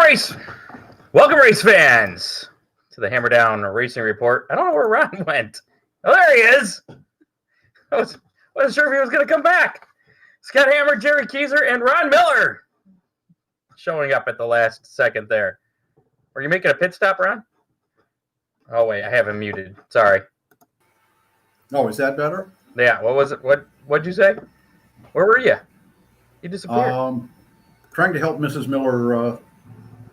race. Welcome, race fans, to the Hammer Down Racing Report. I don't know where Ron went. Oh, there he is. I wasn't sure if he was going to come back. Scott Hammer, Jerry Keyser, and Ron Miller showing up at the last second there. Were you making a pit stop, Ron? Oh, wait, I have him muted. Sorry. Oh, is that better? Yeah, what was it? What'd you say? Where were you? You disappeared. Trying to help Mrs. Miller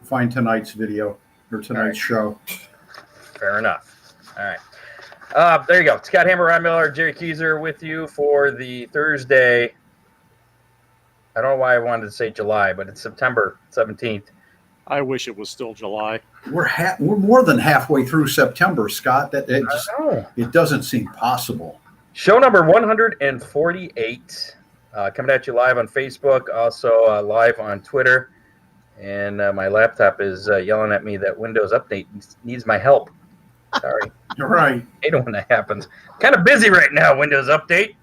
find tonight's video or tonight's show. Fair enough. All right. There you go. Scott Hammer, Ron Miller, Jerry Keyser with you for the Thursday. I don't know why I wanted to say July, but it's September 17th. I wish it was still July. We're more than halfway through September, Scott. It doesn't seem possible. Show number 148, coming at you live on Facebook, also live on Twitter. And my laptop is yelling at me that Windows Update needs my help. Sorry. You're right. I hate it when that happens. Kind of busy right now, Windows Update.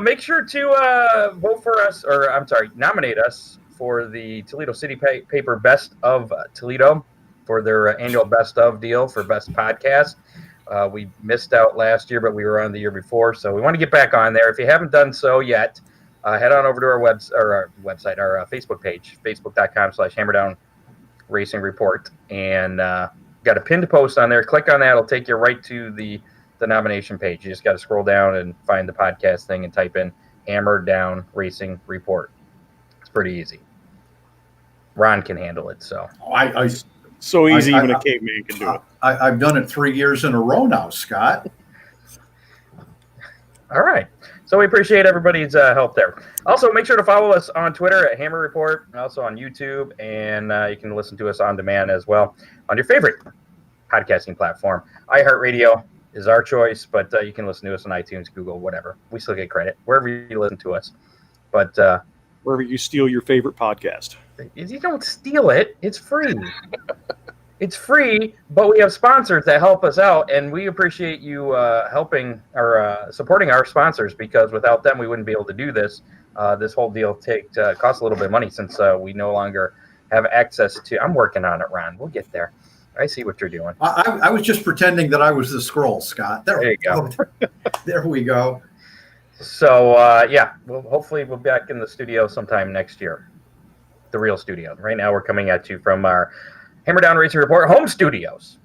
Make sure to vote for us, or I'm sorry, nominate us for the Toledo City Paper Best of Toledo for their annual Best of deal for Best Podcast. We missed out last year, but we were on the year before, so we want to get back on there. If you haven't done so yet, head on over to our website, our Facebook page, facebook.com/Hammerdown Racing Report, and got a pinned post on there. Click on that; it'll take you right to the nomination page. You just got to scroll down and find the podcast thing and type in Hammer Down Racing Report. It's pretty easy. Ron can handle it. So so easy, even a caveman can do it. I've done it 3 years in a row now, Scott. All right. So we appreciate everybody's help there. Also, make sure to follow us on Twitter at Hammer Report, and also on YouTube, and you can listen to us on demand as well on your favorite podcasting platform. iHeartRadio is our choice, but you can listen to us on iTunes, Google, whatever. We still get credit wherever you listen to us. But wherever you steal your favorite podcast. You don't steal it. It's free. It's free, but we have sponsors that help us out, and we appreciate you helping or supporting our sponsors, because without them, we wouldn't be able to do this. This whole deal costs a little bit of money, since we no longer have access to. I'm working on it, Ron. We'll get there. I see what you're doing. I was just pretending that I was the scroll, Scott. There you go. There we go. So, hopefully we'll be back in the studio sometime next year. The real studio. Right now, we're coming at you from our Hammer Down Racing Report home studios,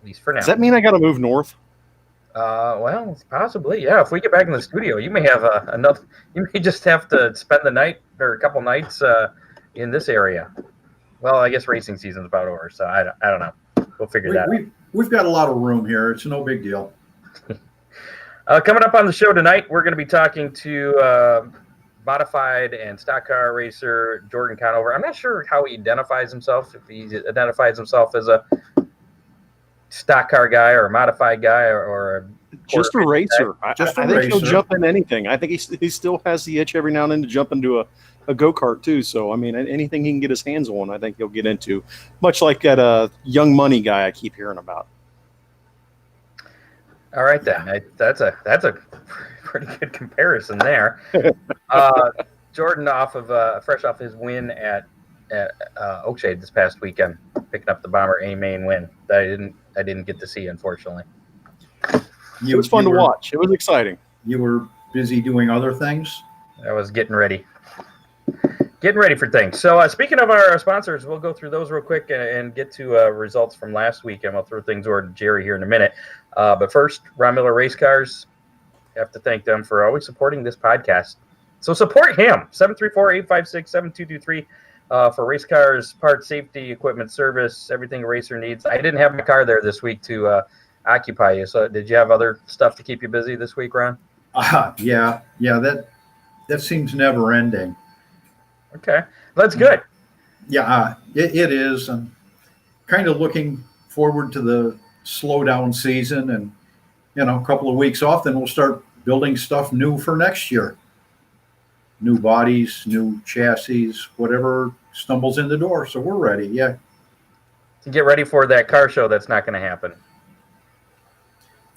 at least for now. Does that mean I got to move north? Well, possibly, yeah. If we get back in the studio, you may have another. You may just have to spend the night or a couple nights in this area. Well, I guess racing season's about over, so I don't know. We'll figure that out. We've got a lot of room here. It's no big deal. Coming up on the show tonight, we're going to be talking to modified and stock car racer Jordan Conover. I'm not sure how he identifies himself, if he identifies himself as a stock car guy or a modified guy or just a racer. I think he'll jump in anything. I think he still has the itch every now and then to jump into a go-kart too. So, I mean, anything he can get his hands on, I think he'll get into. Much like that young money guy I keep hearing about. All right, then. That's a pretty good comparison there. Jordan, fresh off his win at Oakshade this past weekend, picking up the Bomber A main win that I didn't get to see, unfortunately. It was fun to watch. It was exciting. You were busy doing other things? I was getting ready for things. So speaking of our sponsors, we'll go through those real quick and get to results from last week, and we'll throw things over to Jerry here in a minute. But first, Ron Miller Race Cars. Have to thank them for always supporting this podcast. So support him, 734-856-7223 for race cars, parts, safety, equipment, service, everything a racer needs. I didn't have my car there this week to occupy you. So did you have other stuff to keep you busy this week, Ron? Yeah. That seems never ending. Okay, that's good. Yeah, it is. I'm kind of looking forward to the slowdown season, and a couple of weeks off, then we'll start building stuff new for next year. New bodies, new chassis, whatever stumbles in the door. So we're ready. Yeah. To get ready for that car show that's not going to happen.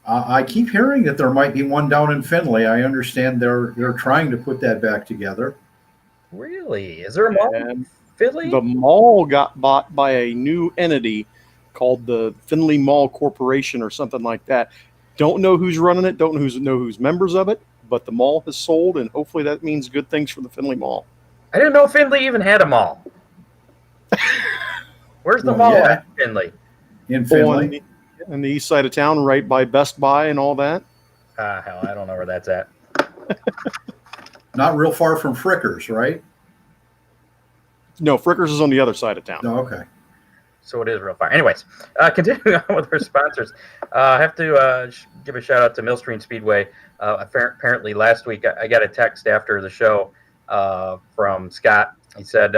I keep hearing that there might be one down in Findlay. I understand they're trying to put that back together. Really? Is there a mall in Finley? The mall got bought by a new entity called the Finley Mall Corporation or something like that. Don't know who's running it. Don't know who's members of it. But the mall has sold, and hopefully that means good things for the Finley Mall. I didn't know Finley even had a mall. Where's the mall at, Finley? In Finley. On the east side of town, right by Best Buy and all that. Hell, I don't know where that's at. Not real far from Frickers, right? No, Frickers is on the other side of town. Oh, okay. So it is real far. Anyways, continuing on with our sponsors, I have to give a shout out to Millstream Speedway. Apparently last week I got a text after the show from Scott. He said,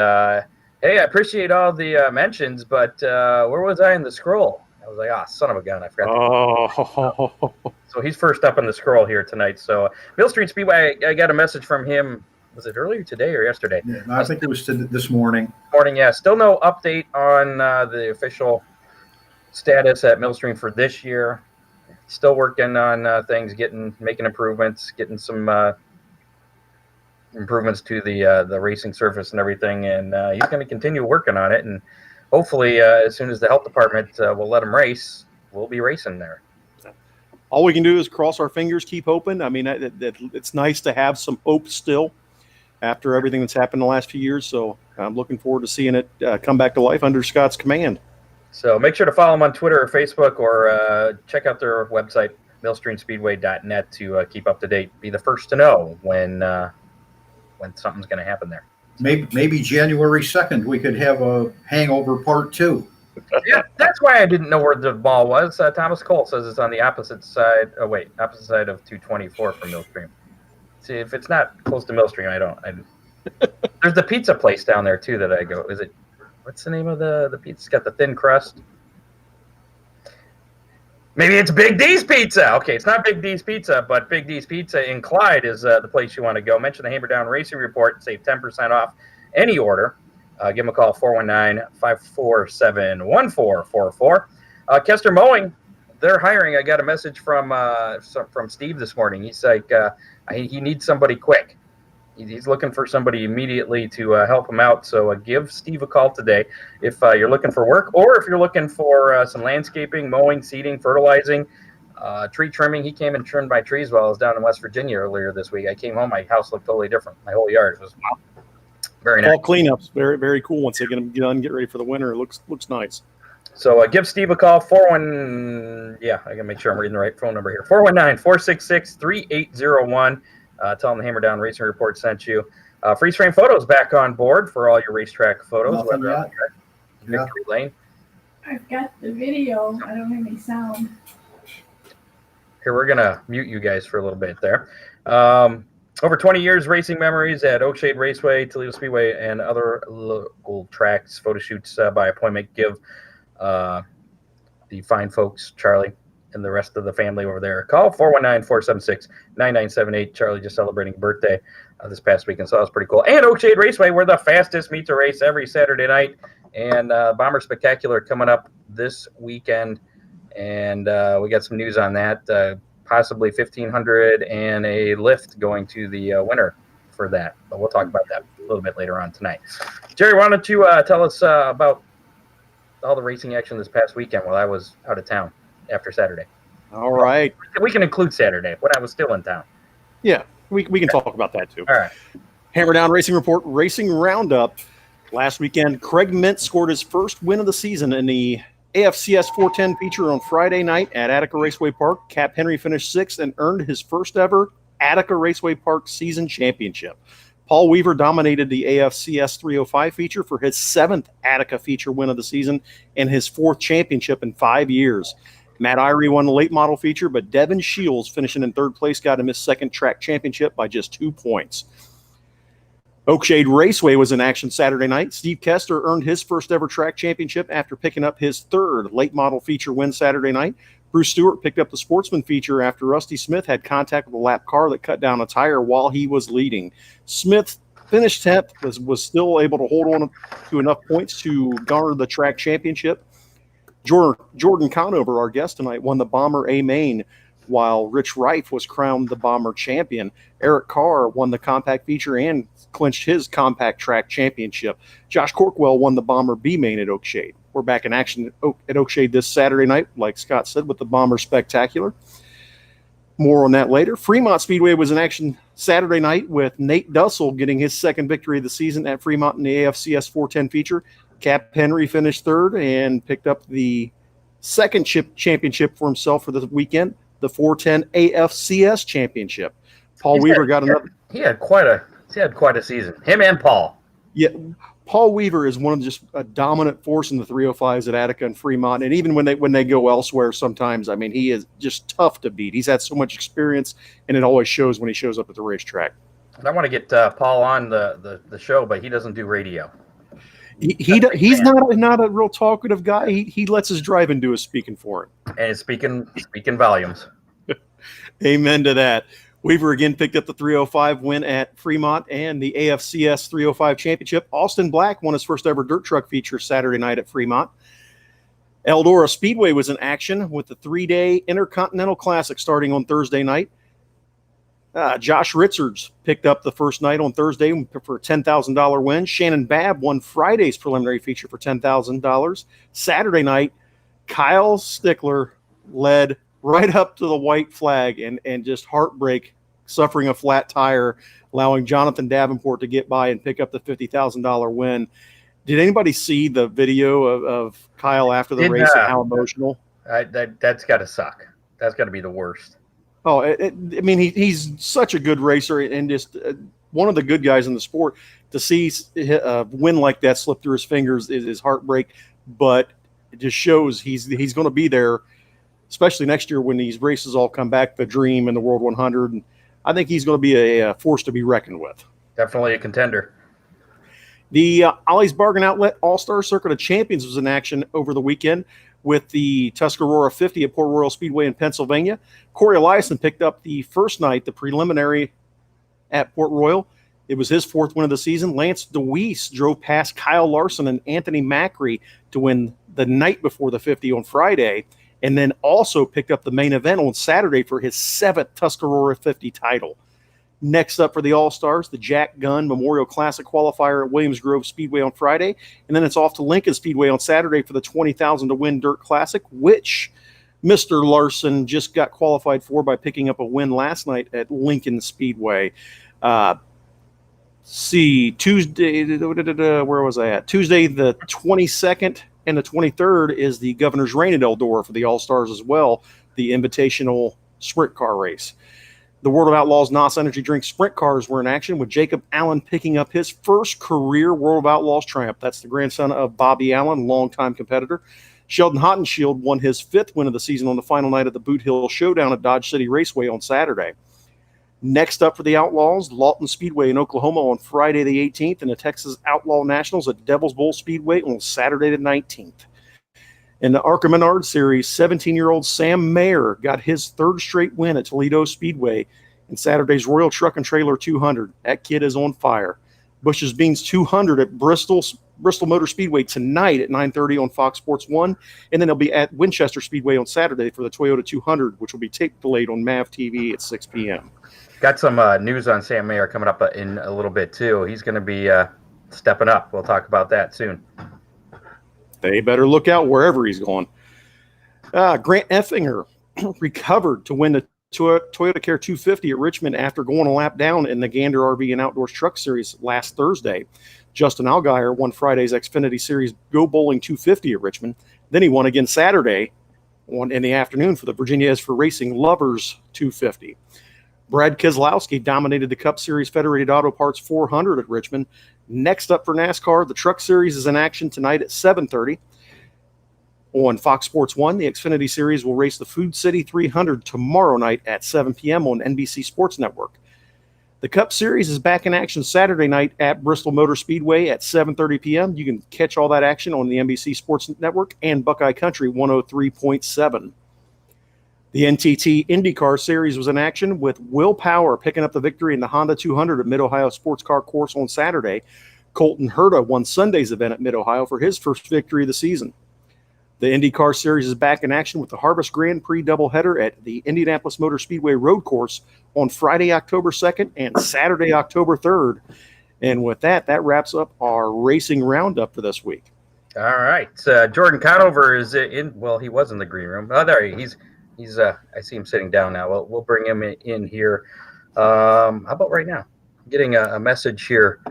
hey, I appreciate all the mentions, but where was I in the scroll? I was like, son of a gun, I forgot. Oh. So he's first up on the scroll here tonight. So Millstream Speedway, I got a message from him. Was it earlier today or yesterday? Yeah, I think it was this morning. Yeah. Still no update on the official status at Millstream for this year. Still working on things, making improvements, getting some improvements to the racing surface and everything. And he's going to continue working on it. And hopefully, as soon as the health department will let him race, we'll be racing there. All we can do is cross our fingers, keep hoping. I mean, it's nice to have some hope still after everything that's happened in the last few years. So I'm looking forward to seeing it come back to life under Scott's command. So make sure to follow them on Twitter or Facebook, or check out their website, millstreamspeedway.net, to keep up to date. Be the first to know when something's going to happen there. Maybe January 2nd we could have a hangover part 2. Yeah, that's why I didn't know where the ball was. Thomas Cole says it's on the opposite side. Opposite side of 224 from Millstream. See, if it's not close to Millstream, I don't. There's the pizza place down there too that I go. Is it? What's the name of the pizza? It's got the thin crust. Maybe it's Big D's Pizza. Okay, it's not Big D's Pizza, but Big D's Pizza in Clyde is the place you want to go. Mention the Hammer Down Racing Report and save 10% off any order. Give them a call, 419-547-1444. Kester Mowing, they're hiring. I got a message from Steve this morning. He's like, he needs somebody quick. He's looking for somebody immediately to help him out. So give Steve a call today if you're looking for work, or if you're looking for some landscaping, mowing, seeding, fertilizing, tree trimming. He came and trimmed my trees while I was down in West Virginia earlier this week. I came home, my house looked totally different. My whole yard was very nice. All cleanups, very, very cool. Once they get them done, get ready for the winter, it looks nice. So give Steve a call, I gotta make sure I'm reading the right phone number here, 419-466-3801. Tell them the Hammer Down Racing Report sent you. Freeze frame photos back on board for all your racetrack photos. Victory Lane. I've got the video. I don't have any sound. Here, we're gonna mute you guys for a little bit there. Over 20 years racing memories at Oakshade Raceway, Toledo Speedway, and other local tracks. Photo shoots by appointment. Give the fine folks, Charlie, and the rest of the family over there a call, 419-476-9978. Charlie just celebrating birthday this past weekend, so that was pretty cool. And Oakshade Raceway, we're the fastest meet to race every Saturday night. And Bomber Spectacular coming up this weekend. And we got some news on that. Possibly 1,500 and a lift going to the winner for that. But we'll talk about that a little bit later on tonight. Jerry, why don't you tell us about all the racing action this past weekend while I was out of town after Saturday? All right. We can include Saturday when I was still in town. Yeah, we can talk about that too. All right. Hammer Down Racing Report Racing Roundup. Last weekend, Craig Mintz scored his first win of the season in the AFCS 410 feature on Friday night at Attica Raceway Park. Cap Henry finished sixth and earned his first ever Attica Raceway Park season championship. Paul Weaver dominated the AFCS 305 feature for his seventh Attica feature win of the season and his fourth championship in 5 years. Matt Irie won the late model feature, but Devin Shields, finishing in third place, got him his second track championship by just 2 points. Oakshade Raceway was in action Saturday night. Steve Kester earned his first ever track championship after picking up his third late model feature win Saturday night. Bruce Stewart picked up the sportsman feature after Rusty Smith had contact with a lap car that cut down a tire while he was leading. Smith finished 10th, was still able to hold on to enough points to garner the track championship. Jordan Conover, our guest tonight, won the Bomber A Main while Rich Reif was crowned the Bomber champion. Eric Carr won the compact feature and clinched his compact track championship. Josh Corkwell won the Bomber B main at Oakshade. We're back in action at Oakshade this Saturday night, like Scott said, with the Bomber Spectacular. More on that later. Fremont Speedway was in action Saturday night with Nate Dussel getting his second victory of the season at Fremont in the AFCS 410 feature. Cap Henry finished third and picked up the second championship for himself for the weekend, the 410 AFCS championship. Paul Weaver got another. He had quite a season. Him and Paul. Yeah, Paul Weaver is one of just a dominant force in the 305s at Attica and Fremont, and even when they go elsewhere, sometimes he is just tough to beat. He's had so much experience, and it always shows when he shows up at the racetrack. And I want to get Paul on the show, but he doesn't do radio. He's not a real talkative guy. He lets his driving do his speaking for him. And it's speaking volumes. Amen to that. Weaver again picked up the 305 win at Fremont and the AFCS 305 championship. Austin Black won his first ever dirt truck feature Saturday night at Fremont. Eldora Speedway was in action with the 3-day Intercontinental Classic starting on Thursday night. Josh Richards picked up the first night on Thursday for a $10,000 win. Shannon Babb won Friday's preliminary feature for $10,000. Saturday night, Kyle Stickler led right up to the white flag and just heartbreak, suffering a flat tire, allowing Jonathan Davenport to get by and pick up the $50,000 win. Did anybody see the video of Kyle after the race and how emotional? That's got to suck. That's got to be the worst. Oh, he's such a good racer and just one of the good guys in the sport. To see a win like that slip through his fingers is heartbreak, but it just shows he's going to be there, especially next year when these races all come back, the Dream and the World 100. And I think he's going to be a force to be reckoned with. Definitely a contender. The Ollie's Bargain Outlet All-Star Circuit of Champions was in action over the weekend with the Tuscarora 50 at Port Royal Speedway in Pennsylvania. Corey Eliason picked up the first night, the preliminary at Port Royal. It was his fourth win of the season. Lance DeWeese drove past Kyle Larson and Anthony Macri to win the night before the 50 on Friday, and then also picked up the main event on Saturday for his seventh Tuscarora 50 title. Next up for the All-Stars, the Jack Gunn Memorial Classic qualifier at Williams Grove Speedway on Friday, and then it's off to Lincoln Speedway on Saturday for the $20,000 to win Dirt Classic, which Mr. Larson just got qualified for by picking up a win last night at Lincoln Speedway. Tuesday, where was I at? Tuesday the 22nd and the 23rd is the Governor's Reign at Eldora for the All-Stars as well, the Invitational Sprint Car Race. The World of Outlaws NOS Energy Drink Sprint Cars were in action with Jacob Allen picking up his first career World of Outlaws triumph. That's the grandson of Bobby Allen, longtime competitor. Sheldon Hottenshield won his fifth win of the season on the final night of the Boot Hill Showdown at Dodge City Raceway on Saturday. Next up for the Outlaws, Lawton Speedway in Oklahoma on Friday the 18th, and the Texas Outlaw Nationals at Devil's Bowl Speedway on Saturday the 19th. In the ARCA Menard Series, 17-year-old Sam Mayer got his third straight win at Toledo Speedway in Saturday's Royal Truck and Trailer 200. That kid is on fire. Bush's Beans 200 at Bristol Motor Speedway tonight at 9:30 on Fox Sports 1, and then they'll be at Winchester Speedway on Saturday for the Toyota 200, which will be tape delayed on MAV TV at 6 p.m. Got some news on Sam Mayer coming up in a little bit, too. He's going to be stepping up. We'll talk about that soon. They better look out wherever he's going. Grant Effinger recovered to win the Toyota Care 250 at Richmond after going a lap down in the Gander RV and Outdoors Truck Series last Thursday. Justin Allgaier won Friday's Xfinity Series Go Bowling 250 at Richmond. Then he won again Saturday in the afternoon for the Virginia is for Racing Lovers 250. Brad Keselowski dominated the Cup Series Federated Auto Parts 400 at Richmond. Next up for NASCAR, the Truck Series is in action tonight at 7:30. On Fox Sports 1, the Xfinity Series will race the Food City 300 tomorrow night at 7 p.m. on NBC Sports Network. The Cup Series is back in action Saturday night at Bristol Motor Speedway at 7:30 p.m. You can catch all that action on the NBC Sports Network and Buckeye Country 103.7. The NTT IndyCar Series was in action with Will Power picking up the victory in the Honda 200 at Mid-Ohio Sports Car Course on Saturday. Colton Herta won Sunday's event at Mid-Ohio for his first victory of the season. The IndyCar Series is back in action with the Harvest Grand Prix doubleheader at the Indianapolis Motor Speedway Road Course on Friday, October 2nd and Saturday, October 3rd. And with that, that wraps up our racing roundup for this week. All right. Jordan Conover is in. Well, he was in the green room. Oh, there he's. I see him sitting down now. We'll bring him in here. How about right now? I'm getting a message here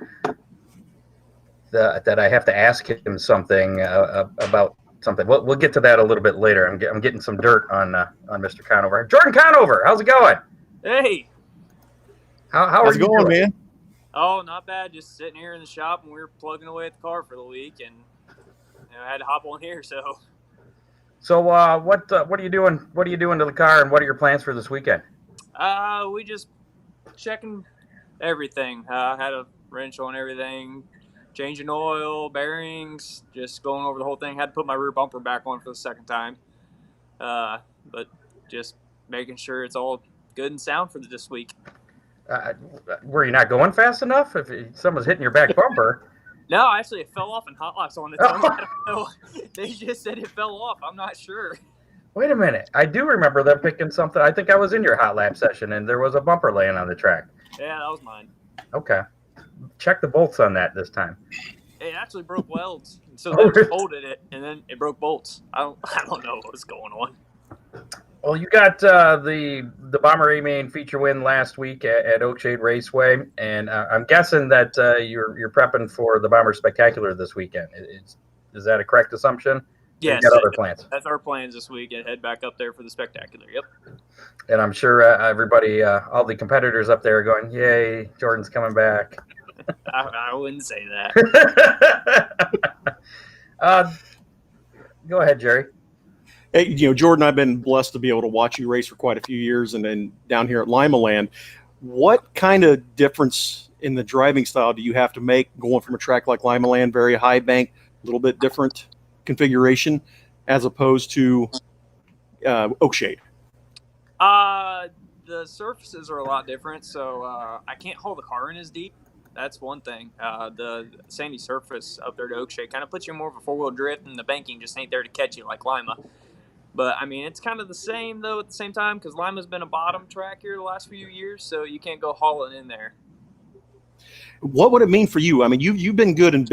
that I have to ask him something about something. We'll get to that a little bit later. I'm getting some dirt on Mr. Conover. Jordan Conover, how's it going? Hey. How's are you going, man? Oh, not bad. Just sitting here in the shop, and we were plugging away at the car for the week, and I had to hop on here. So what are you doing? What are you doing to the car, and what are your plans for this weekend? We just checking everything. Had a wrench on everything, changing oil, bearings, just going over the whole thing. Had to put my rear bumper back on for the second time, but just making sure it's all good and sound for this week. Were you not going fast enough? If someone's hitting your back bumper. No, actually, it fell off in hot laps on its own. I don't know. They just said it fell off. I'm not sure. Wait a minute. I do remember them picking something. I think I was in your hot lap session, and there was a bumper laying on the track. Yeah, that was mine. Okay. Check the bolts on that this time. It actually broke welds. So they just folded it, and then it broke bolts. I don't know what's going on. Well, you got the Bomber A-Main feature win last week at Oakshade Raceway, and I'm guessing that you're prepping for the Bomber Spectacular this weekend. Is that a correct assumption? Yes. You got other plans? That's our plans this week, and head back up there for the Spectacular. Yep. And I'm sure everybody, all the competitors up there are going, yay, Jordan's coming back. I wouldn't say that. Go ahead, Jerry. Hey, Jordan, I've been blessed to be able to watch you race for quite a few years, and then down here at Lima Land. What kind of difference in the driving style do you have to make going from a track like Lima Land, very high bank, a little bit different configuration, as opposed to Oakshade? The surfaces are a lot different, so I can't hold the car in as deep. That's one thing. The sandy surface up there to Oakshade kind of puts you in more of a four-wheel drift, and the banking just ain't there to catch you like Lima. But, I mean, it's kind of the same, though, at the same time, because Lima's been a bottom track here the last few years, so you can't go hauling in there. What would it mean for you? I mean, you've been good in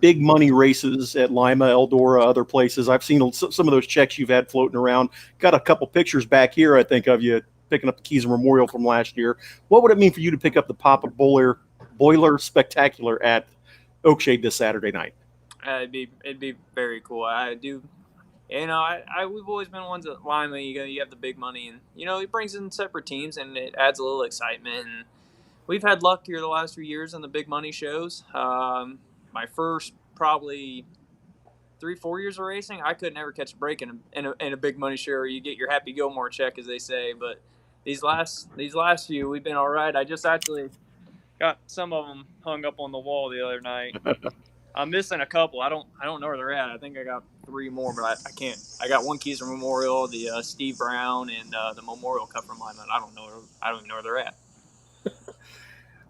big money races at Lima, Eldora, other places. I've seen some of those checks you've had floating around. Got a couple pictures back here, I think, of you picking up the Keys Memorial from last year. What would it mean for you to pick up the Papa Boiler Spectacular at Oakshade this Saturday night? It'd be very cool. I do. We've always been ones at Lima. You have the big money, and it brings in separate teams, and it adds a little excitement. And we've had luck here the last few years on the big money shows. My first probably 3-4 years of racing, I could never catch a break in a big money show, or you get your Happy Gilmore check, as they say. But these last few, we've been all right. I just actually got some of them hung up on the wall the other night. I'm missing a couple. I don't know where they're at. I think I got 3 more, but I can't. I got one Keys Memorial, the Steve Brown, and the Memorial Cup from Lima. I don't even know where they're at.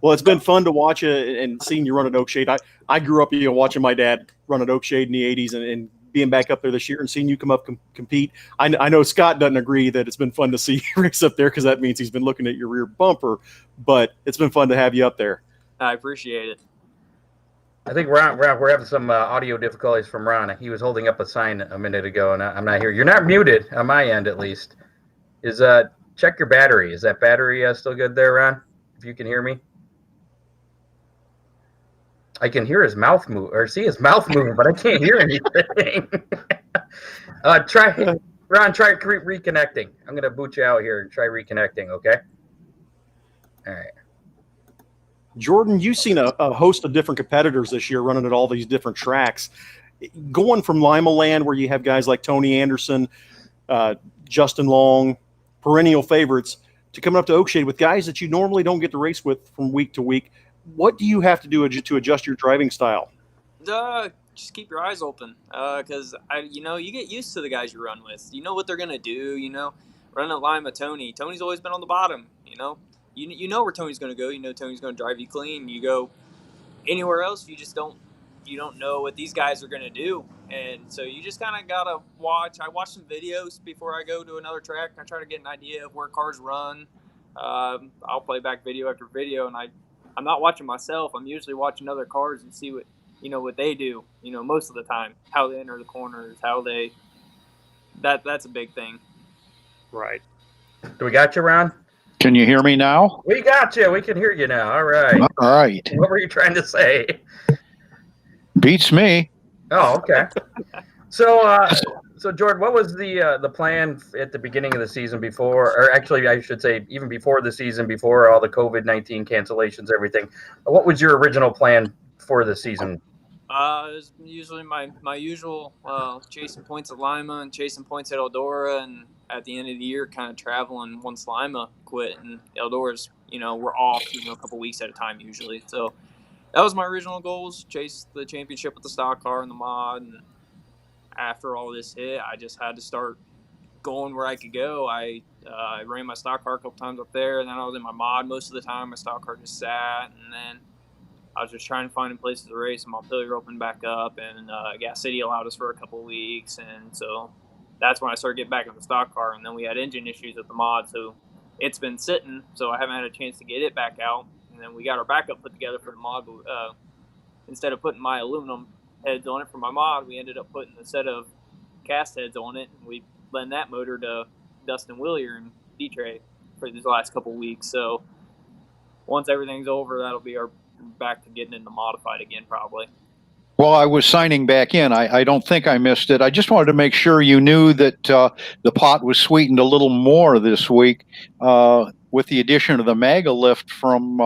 Well, it's been fun to watch and seeing you run at Oakshade. I grew up watching my dad run at Oakshade in the 80s and being back up there this year and seeing you come up compete. I know Scott doesn't agree that it's been fun to see you race up there because that means he's been looking at your rear bumper, but it's been fun to have you up there. I appreciate it. I think we're having some audio difficulties from Ron. He was holding up a sign a minute ago, and I'm not here. You're not muted on my end, at least. Check your battery. Is that battery still good there, Ron? If you can hear me, I can hear his mouth move or see his mouth moving, but I can't hear anything. Try reconnecting. I'm gonna boot you out here and try reconnecting. Okay. All right. Jordan, you've seen a host of different competitors this year running at all these different tracks. Going from Lima Land, where you have guys like Tony Anderson, Justin Long, perennial favorites, to coming up to Oakshade with guys that you normally don't get to race with from week to week. What do you have to do to adjust your driving style? Just keep your eyes open, because you get used to the guys you run with. You know what they're gonna do. Running at Lima, Tony's always been on the bottom. You know where Tony's going to go. You know Tony's going to drive you clean. You go anywhere else, you don't know what these guys are going to do. And so you just kind of got to watch. I watch some videos before I go to another track. I try to get an idea of where cars run. I'll play back video after video, and I'm not watching myself. I'm usually watching other cars and see what they do, most of the time, how they enter the corners, that's a big thing. Right. Do we got you, Ron? Can you hear me now? We got you. We can hear you now. All right. All right. What were you trying to say? Beats me. Oh, okay. So Jordan, what was the plan at the beginning of the season before, or actually, I should say, even before the season, before all the COVID-19 cancellations, everything? What was your original plan for the season? It was usually my usual chasing points at Lima and chasing points at Eldora, and at the end of the year, kind of traveling once Lima quit and Eldora's, we're off, a couple weeks at a time usually. So that was my original goals: chase the championship with the stock car and the mod. And after all this hit, I just had to start going where I could go. I ran my stock car a couple times up there, and then I was in my mod most of the time. My stock car just sat, and then I was just trying to find places to race, and Montpelier opened back up, and Gas City allowed us for a couple of weeks, and so that's when I started getting back in the stock car. And then we had engine issues with the mod, so it's been sitting, so I haven't had a chance to get it back out. And then we got our backup put together for the mod, but instead of putting my aluminum heads on it for my mod, we ended up putting a set of cast heads on it, and we lent that motor to Dustin Willier and D-Tray for these last couple of weeks. So once everything's over, that'll be our back to getting into modified again, probably. Well, I was signing back in. I don't think I missed it. I just wanted to make sure you knew that the pot was sweetened a little more this week with the addition of the MAGA lift from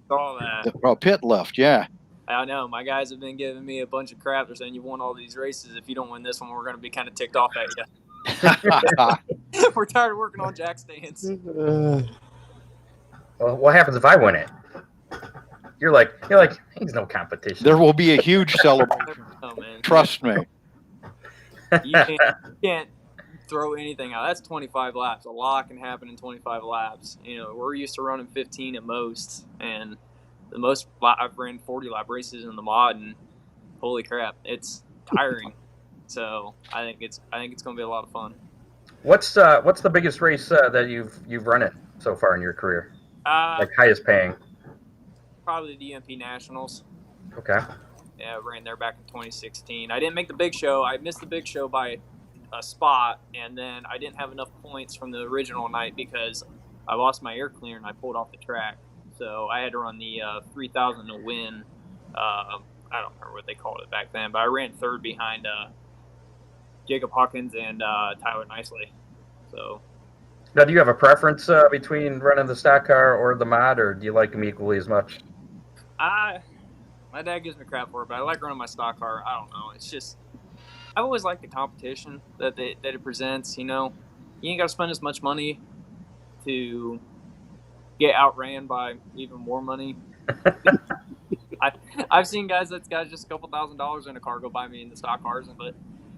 the pit lift. Yeah. I know. My guys have been giving me a bunch of crap. They're saying, you won all these races. If you don't win this one, we're going to be kind of ticked off at you. We're tired of working on jack stands. Well, what happens if I win it? You're like, he's no competition. There will be a huge celebration. Oh, man. Trust me. You can't throw anything out. That's 25 laps. A lot can happen in 25 laps. We're used to running 15 at most, and the most I've ran 40 lap races in the mod, and holy crap, it's tiring. So I think it's going to be a lot of fun. What's the biggest race that you've run it so far in your career? Like highest paying? Probably the DMP Nationals. Okay. Yeah, I ran there back in 2016. I didn't make the big show. I missed the big show by a spot, and then I didn't have enough points from the original night because I lost my air cleaner and I pulled off the track. So I had to run the 3,000 to win. I don't remember what they called it back then, but I ran third behind Jacob Hawkins and Tyler Nicely. So. Now, do you have a preference between running the stock car or the mod, or do you like them equally as much? My dad gives me crap for it, but I like running my stock car. I don't know. It's just I always like the competition that it presents. You ain't got to spend as much money to get outran by even more money. I've seen guys that's got just a couple $1,000s in a car go by me in the stock cars, but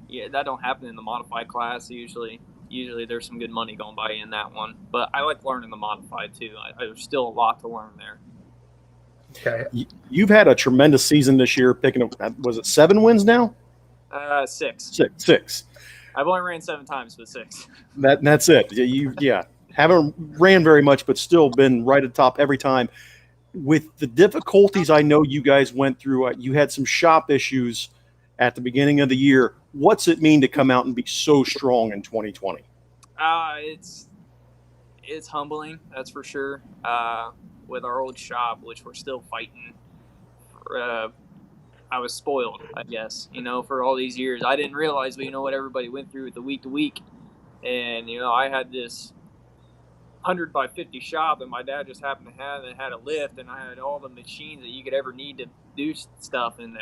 yeah, that don't happen in the modified class usually. Usually there's some good money going by in that one, but I like learning the modified too. There's still a lot to learn there. Okay. You've had a tremendous season this year, picking up, was it 7 wins now? 6. Six. I've only ran 7 times, but 6. That's it. Haven't ran very much, but still been right at the top every time. With the difficulties I know you guys went through, you had some shop issues at the beginning of the year. What's it mean to come out and be so strong in 2020? It's humbling, that's for sure. With our old shop, which we're still fighting. I was spoiled, I guess, for all these years. I didn't realize, but what everybody went through with the week to week. And, I had this 100 by 50 shop, and my dad just happened to have it, had a lift, and I had all the machines that you could ever need to do stuff. And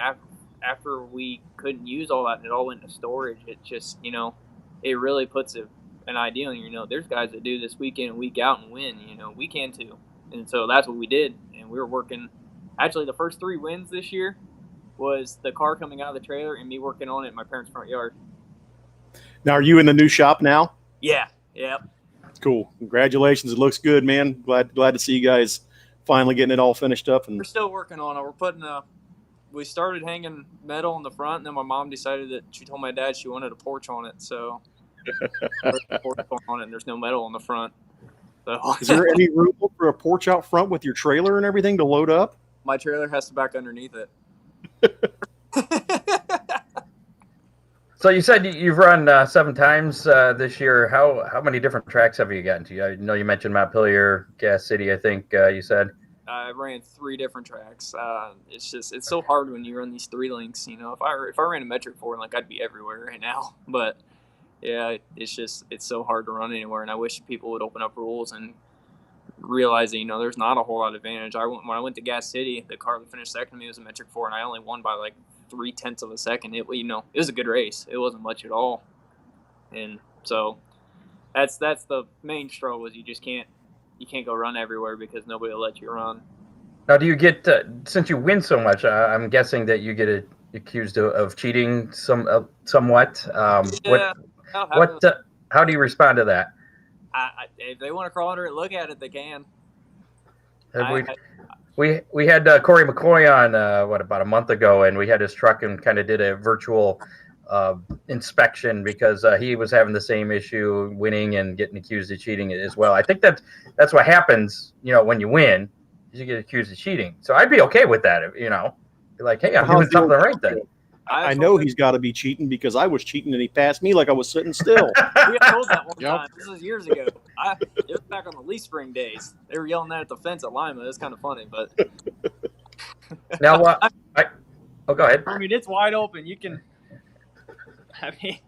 after we couldn't use all that and it all went into storage, it just, it really puts an idea on there's guys that do this week in and week out and win, we can too. And so that's what we did. And we were working, actually the first 3 wins this year was the car coming out of the trailer and me working on it in my parents' front yard. Now, are you in the new shop now? Yeah. Yep. Cool. Congratulations. It looks good, man. Glad to see you guys finally getting it all finished up. And we're still working on it. We're putting we started hanging metal in the front, and then my mom decided that she told my dad she wanted a porch on it, so there's a porch on it, and there's no metal in the front. So. Is there any room for a porch out front with your trailer and everything to load up? My trailer has to back underneath it. So you said you've run 7 times this year. How many different tracks have you gotten to? I know you mentioned Montpelier, Gas City, I think you said. I ran 3 different tracks. It's so hard when you run these 3 links. You know, if I ran a metric 4 link, I'd be everywhere right now. But yeah, it's so hard to run anywhere, and I wish people would open up rules and realize that, you know, there's not a whole lot of advantage. When I went to Gas City, the car that finished second to me was a metric 4, and I only won by like 0.3 of a second. It was a good race. It wasn't much at all, and so that's the main struggle is you can't go run everywhere because nobody will let you run. Now, do you get since you win so much? I'm guessing that you get accused of cheating somewhat. Yeah, how do you respond to that? If they want to crawl under it, look at it, they can. We had Corey McCoy on about a month ago, and we had his truck and kind of did a virtual inspection because he was having the same issue, winning and getting accused of cheating as well. I think that's what happens, you know, when you win, is you get accused of cheating. So I'd be okay with that, you know, like, hey, I'm doing something right then. I know he's got to be cheating because I was cheating and he passed me like I was sitting still. We got told that one time. This was years ago. It was back on the Lee Spring days. They were yelling that at the fence at Lima. It's kind of funny, but now go ahead. I mean, it's wide open. You can. And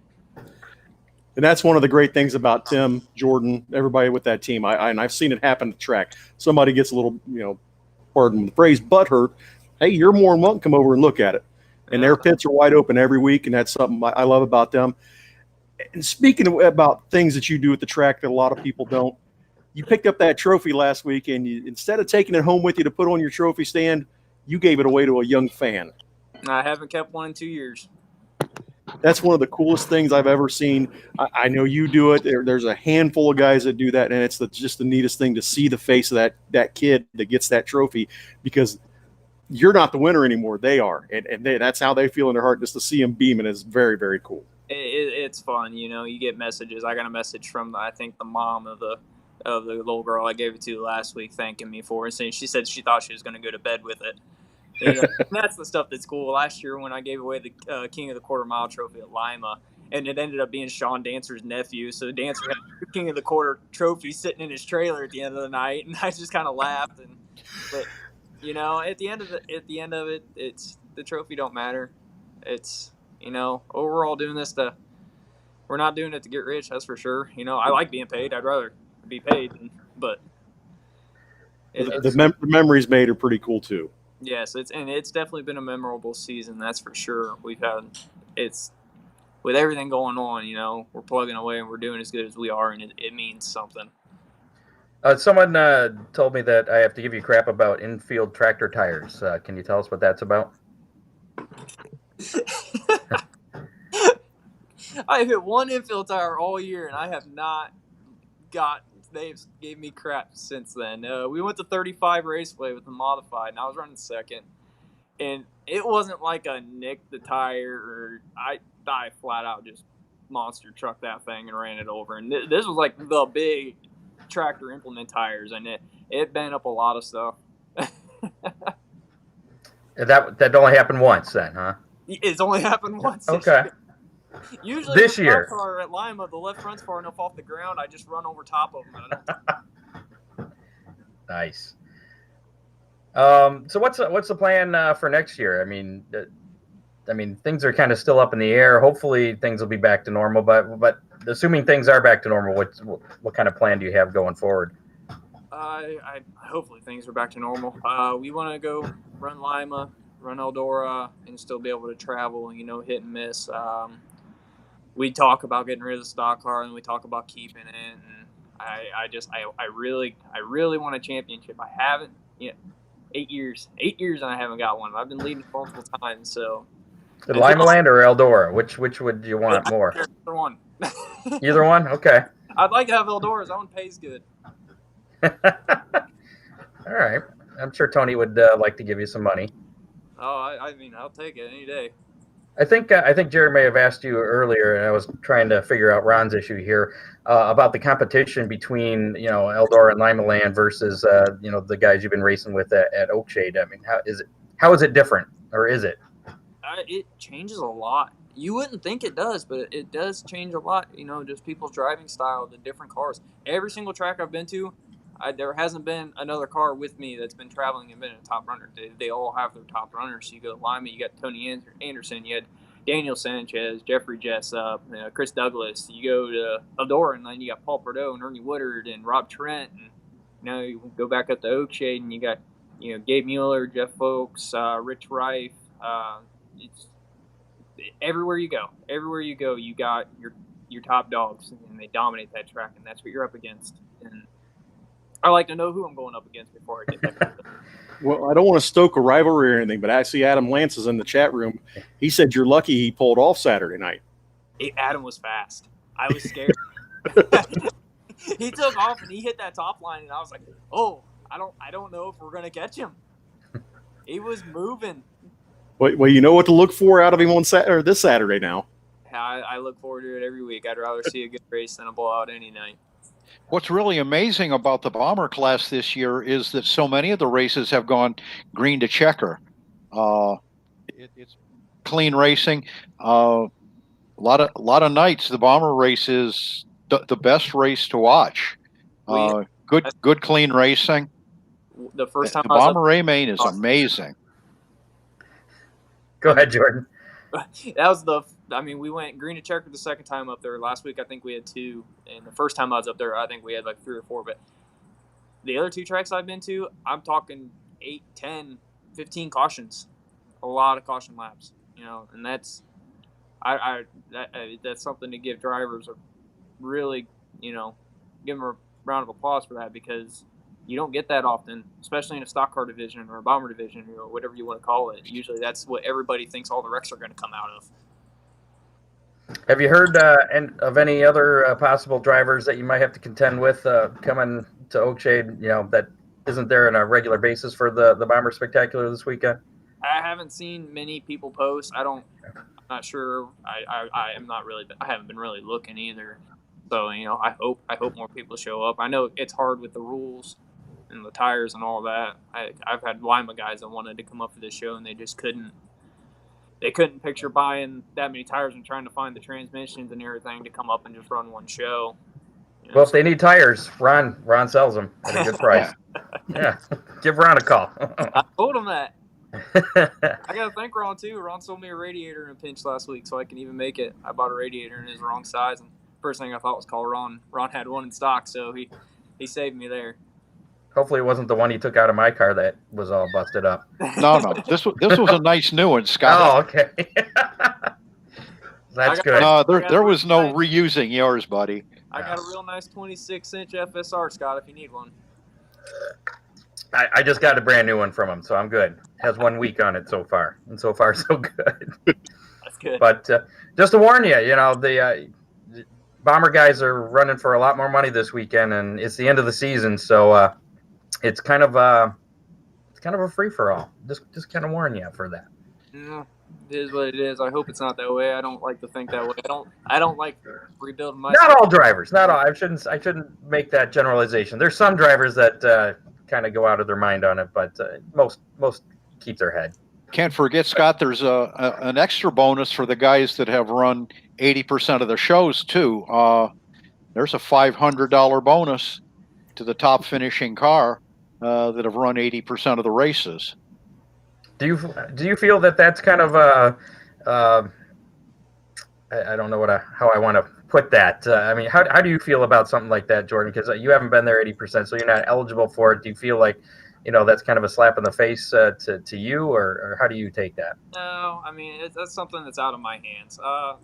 that's one of the great things about Tim, Jordan, everybody with that team. And I've seen it happen at the track. Somebody gets a little, you know, pardon the phrase, butthurt. Hey, you're more than welcome to come over and look at it. And their pits are wide open every week, and that's something I love about them. And speaking about things that you do at the track that a lot of people don't, you picked up that trophy last week, and instead of taking it home with you to put on your trophy stand, you gave it away to a young fan. I haven't kept one in 2 years. That's one of the coolest things I've ever seen. I know you do it. There's a handful of guys that do that, and it's just the neatest thing to see the face of that kid that gets that trophy, because you're not the winner anymore. They are. And that's how they feel in their heart. Just to see them beaming is very, very cool. It's fun. You know, you get messages. I got a message from, I think, the mom of the little girl I gave it to last week thanking me for it. And she said she thought she was going to go to bed with it. And that's the stuff that's cool. Last year when I gave away the King of the Quarter Mile trophy at Lima, and it ended up being Sean Dancer's nephew. So Dancer had the King of the Quarter trophy sitting in his trailer at the end of the night. And I just kind of laughed. But you know, at the end of it, it's the trophy don't matter. It's, you know, we're all doing this we're not doing it to get rich. That's for sure. You know, I like being paid. I'd rather be paid, but the memories made are pretty cool too. Yes, it's definitely been a memorable season. That's for sure. It's with everything going on. You know, we're plugging away and we're doing as good as we are, and it means something. Someone told me that I have to give you crap about infield tractor tires. Can you tell us what that's about? I've hit one infield tire all year, and I have not they've gave me crap since then. We went to 35 Raceway with the modified, and I was running second. And it wasn't like a nick the tire, or I flat out just monster trucked that thing and ran it over. And this was like the big tractor implement tires, and it bent up a lot of stuff. That only happened once then, huh? It's only happened once. Okay. Usually this year car at Lima, the left front's far enough off the ground, I just run over top of them. Nice. So what's the plan for next year? I mean, things are kind of still up in the air. Hopefully things will be back to normal, but assuming things are back to normal, what kind of plan do you have going forward? I hopefully things are back to normal. We want to go run Lima, run Eldora, and still be able to travel, you know, hit and miss. We talk about getting rid of the stock car, and we talk about keeping it. And I really want a championship. I haven't, 8 years, and I haven't got one. I've been leading multiple times. So, Lima Land or Eldora? Which would you want more? Either one. Either one? Okay. I'd like to have Eldora's. That one pays good. All right. I'm sure Tony would like to give you some money. Oh, I mean, I'll take it any day. I think Jerry may have asked you earlier, and I was trying to figure out Ron's issue here about the competition between Eldora and Limaland versus the guys you've been racing with at Oakshade. I mean, how is it different, or is it? It changes a lot. You wouldn't think it does, but it does change a lot. Just people's driving style, the different cars. Every single track I've been to, there hasn't been another car with me that's been traveling and been a top runner. They all have their top runners. So you go to Lima, you got Tony Anderson, you had Daniel Sanchez, Jeffrey Jessup, Chris Douglas. You go to Eldora, and then you got Paul Pardo and Ernie Woodard and Rob Trent. And you go back up to Oakshade, and you got Gabe Mueller, Jeff Folks, Rich Rife. It's everywhere you go, you got your top dogs, and they dominate that track, and that's what you're up against. And I like to know who I'm going up against before I get there. Well, I don't want to stoke a rivalry or anything, but I see Adam Lance is in the chat room. He said you're lucky he pulled off Saturday night. Adam was fast. I was scared. He took off and he hit that top line, and I was like, "Oh, I don't know if we're gonna catch him." He was moving. Well, you know what to look for out of him on this Saturday now. I look forward to it every week. I'd rather see a good race than a blowout any night. What's really amazing about the Bomber class this year is that so many of the races have gone green to checker. It's clean racing. A lot of nights the Bomber race is the best race to watch. Good clean racing. The first time the Bomber A-Main is amazing. Go ahead, Jordan. That was we went green to checker the second time up there. Last week, I think we had 2. And the first time I was up there, I think we had like 3 or 4. But the other 2 tracks I've been to, I'm talking 8, 10, 15 cautions. A lot of caution laps, and that's that's something to give drivers a really, give them a round of applause for that, because you don't get that often, especially in a stock car division or a Bomber division, or whatever you want to call it. Usually that's what everybody thinks all the wrecks are going to come out of. Have you heard of any other possible drivers that you might have to contend with coming to Oakshade, that isn't there on a regular basis for the Bomber Spectacular this weekend? I haven't seen many people post. I'm not sure. I haven't been really looking either. So, I hope more people show up. I know it's hard with the rules and the tires and all that. I've had Lima guys that wanted to come up for this show, and they just couldn't. They couldn't picture buying that many tires and trying to find the transmissions and everything to come up and just run one show. Well, if they need tires, Ron sells them at a good price. Yeah, give Ron a call. I told him that. I got to thank Ron, too. Ron sold me a radiator in a pinch last week, so I can even make it. I bought a radiator in his wrong size, and first thing I thought was call Ron. Ron had one in stock, so he saved me there. Hopefully it wasn't the one he took out of my car that was all busted up. No. This was a nice new one, Scott. Oh, okay. That's good. No, there was no reusing yours, buddy. I got a real nice 26-inch FSR, Scott, if you need one. I just got a brand new one from him, so I'm good. Has 1 week on it so far, and so far so good. That's good. But just to warn you, the Bomber guys are running for a lot more money this weekend, and it's the end of the season, so it's kind of a free for all. Just kind of warn you for that. Yeah, it is what it is. I hope it's not that way. I don't like to think that way. I don't like rebuilding my. Not all drivers. Not all. I shouldn't make that generalization. There's some drivers that kind of go out of their mind on it, but most keep their head. Can't forget, Scott, there's an extra bonus for the guys that have run 80% of the shows too. There's a $500 bonus to the top finishing car that have run 80% of the races. Do you feel that that's kind of I don't know how I want to put that. I mean, how do you feel about something like that, Jordan? Because you haven't been there 80%, so you're not eligible for it. Do you feel like that's kind of a slap in the face to you, or how do you take that? No, I mean that's something that's out of my hands. I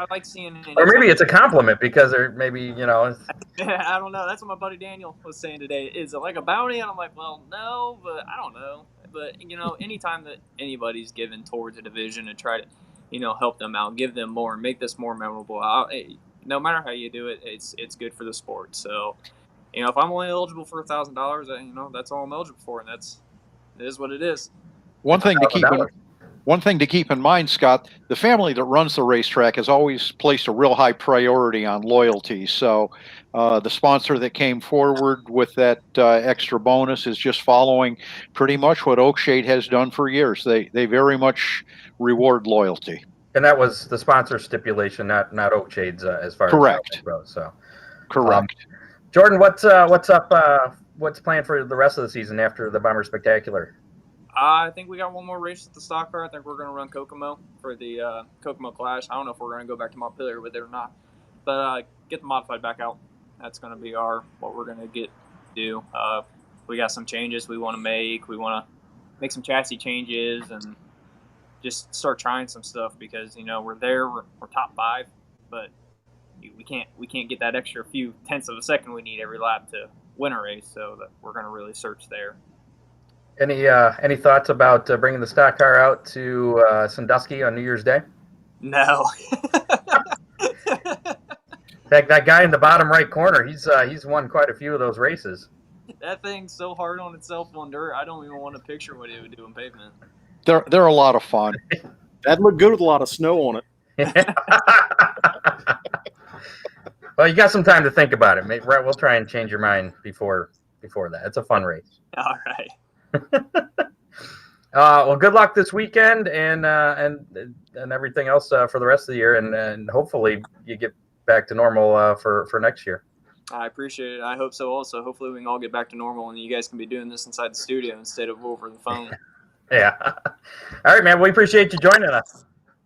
like seeing. Or maybe it's a compliment because there maybe I don't know. That's what my buddy Daniel was saying today. Is it like a bounty? And I'm like, well, no, but I don't know. But anytime that anybody's given towards a division to try to, help them out, give them more, and make this more memorable. No matter how you do it, it's good for the sport. So, if I'm only eligible for $1,000, that's all I'm eligible for, and it is what it is. One thing to keep in mind, Scott, the family that runs the racetrack has always placed a real high priority on loyalty. So the sponsor that came forward with that extra bonus is just following pretty much what Oakshade has done for years. They very much reward loyalty. And that was the sponsor stipulation, not Oakshade's as far Correct. as goes. So correct. Jordan, what's up? What's planned for the rest of the season after the Bomber Spectacular? I think we got one more race at the stock car. I think we're going to run Kokomo for the Kokomo Clash. I don't know if we're going to go back to Montpelier with it or not, but get the modified back out. That's going to be what we're going to do. We got some changes we want to make. We want to make some chassis changes and just start trying some stuff because we're there. We're top 5, but we can't get that extra few tenths of a second we need every lap to win a race. So that we're going to really search there. Any thoughts about bringing the stock car out to Sandusky on New Year's Day? No. that guy in the bottom right corner, he's won quite a few of those races. That thing's so hard on itself on dirt. I don't even want to picture what it would do on pavement. They're a lot of fun. That'd look good with a lot of snow on it. Well, you got some time to think about it. Maybe, we'll try and change your mind before that. It's a fun race. All right. Well, good luck this weekend and everything else for the rest of the year, and hopefully you get back to normal for next year. I appreciate it. I hope so also. Hopefully we can all get back to normal and you guys can be doing this inside the studio instead of over the phone. Yeah. All right, man. We appreciate you joining us.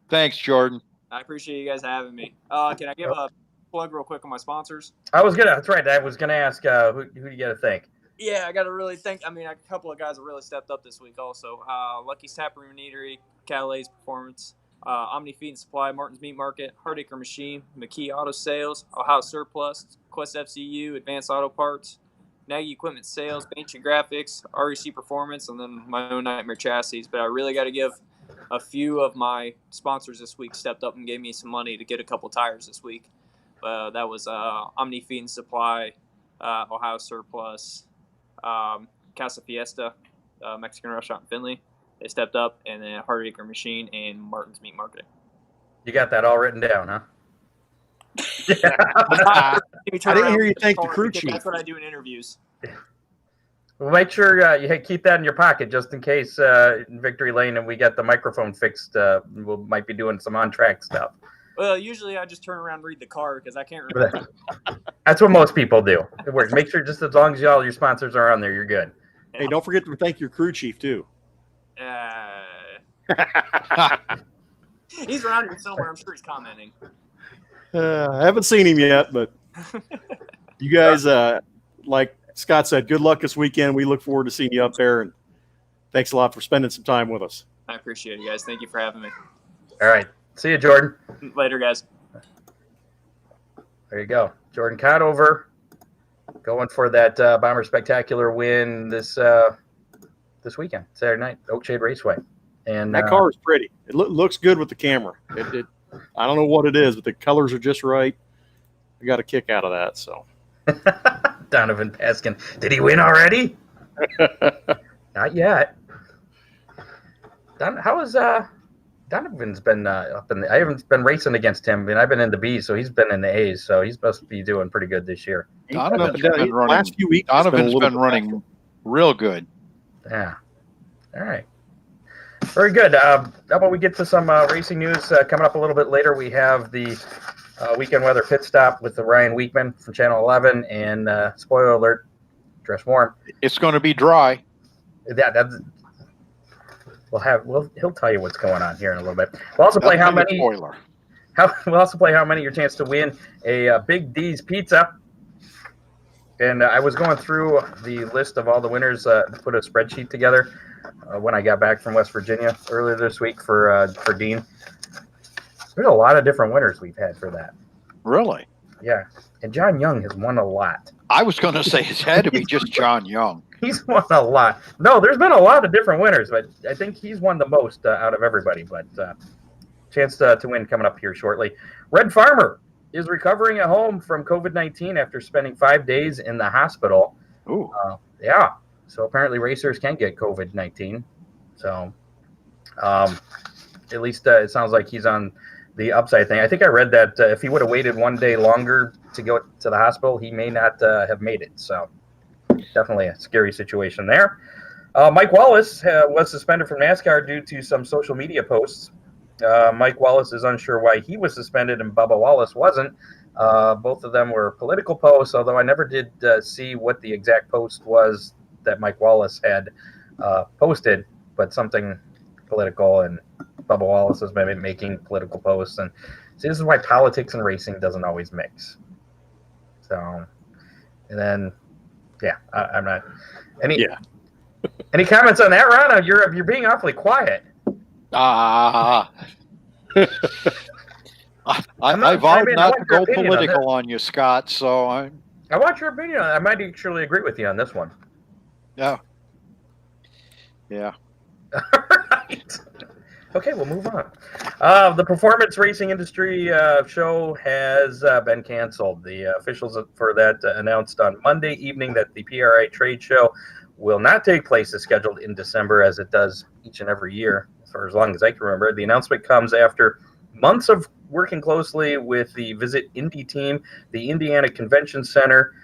Thanks, Jordan. I appreciate you guys having me. Can I give a plug real quick on my sponsors? That's right. I was gonna ask who do you gotta thank? Yeah, I got to really thank. A couple of guys have really stepped up this week also. Lucky's Taproom and Eatery, Calais Performance, Omni Feed and Supply, Martin's Meat Market, Hardacre Machine, McKee Auto Sales, Ohio Surplus, Quest FCU, Advanced Auto Parts, Nagy Equipment Sales, Ancient Graphics, REC Performance, and then my own Nightmare Chassis. But I really got to give a few of my sponsors this week stepped up and gave me some money to get a couple tires this week. That was Omni Feed and Supply, Ohio Surplus, Casa Fiesta, Mexican restaurant in Findlay. They stepped up, and then Hardacre Machine and Martin's Meat Market. You got that all written down, huh? I didn't hear you thank the crew chief. That's what I do in interviews. Well, make sure you keep that in your pocket just in case in Victory Lane and we get the microphone fixed. We might be doing some on-track stuff. Well, usually I just turn around and read the card because I can't remember. That's what most people do. It works. Make sure just as long as all your sponsors are on there, you're good. Hey, don't forget to thank your crew chief, too. He's around here somewhere. I'm sure he's commenting. I haven't seen him yet, but you guys, like Scott said, good luck this weekend. We look forward to seeing you up there, and thanks a lot for spending some time with us. I appreciate it, guys. Thank you for having me. All right. See you, Jordan. Later, guys. There you go. Jordan Conover going for that Bomber Spectacular win this weekend, Saturday night, Oakshade Raceway. And that car is pretty. It looks good with the camera. I don't know what it is, but the colors are just right. I got a kick out of that. So, Donovan Paskin, did he win already? Not yet. How is Donovan's been up in I haven't been racing against him, and I've been in the B's, so he's been in the A's, so he's supposed to be doing pretty good this year. Donovan's been running real good. Yeah. All right. Very good. How about we get to some racing news coming up a little bit later? We have the weekend weather pit stop with the Ryan Weekman from Channel 11, and spoiler alert, dress warm. It's going to be dry. He'll tell you what's going on here in a little bit. We'll also play we'll also play how many your chance to win a Big D's pizza. And I was going through the list of all the winners, put a spreadsheet together when I got back from West Virginia earlier this week for Dean. There's a lot of different winners we've had for that. Really? Yeah. And John Young has won a lot. I was going to say it had to be just John Young. He's won a lot. No, there's been a lot of different winners, but I think he's won the most out of everybody. But chance to win coming up here shortly. Red Farmer is recovering at home from COVID-19 after spending 5 days in the hospital. Ooh. Yeah. So apparently racers can get COVID-19. So at least it sounds like he's on the upside thing. I think I read that if he would have waited one day longer to go to the hospital, he may not have made it. So definitely a scary situation there. Mike Wallace was suspended from NASCAR due to some social media posts. Mike Wallace is unsure why he was suspended and Bubba Wallace wasn't. Both of them were political posts, although I never did see what the exact post was that Mike Wallace had posted, but something political, and Bubba Wallace has been making political posts. And see, this is why politics and racing doesn't always mix. So, and then, yeah, I'm not. Any comments on that, Ron? You're being awfully quiet. I vowed not to go political on you, Scott. So I want your opinion on it. I might actually agree with you on this one. Yeah. Right. Okay, we'll move on. The performance racing industry show has been canceled. The officials for that announced on Monday evening that the PRI trade show will not take place as scheduled in December, as it does each and every year, for as long as I can remember. The announcement comes after months of working closely with the Visit Indy team, the Indiana Convention Center,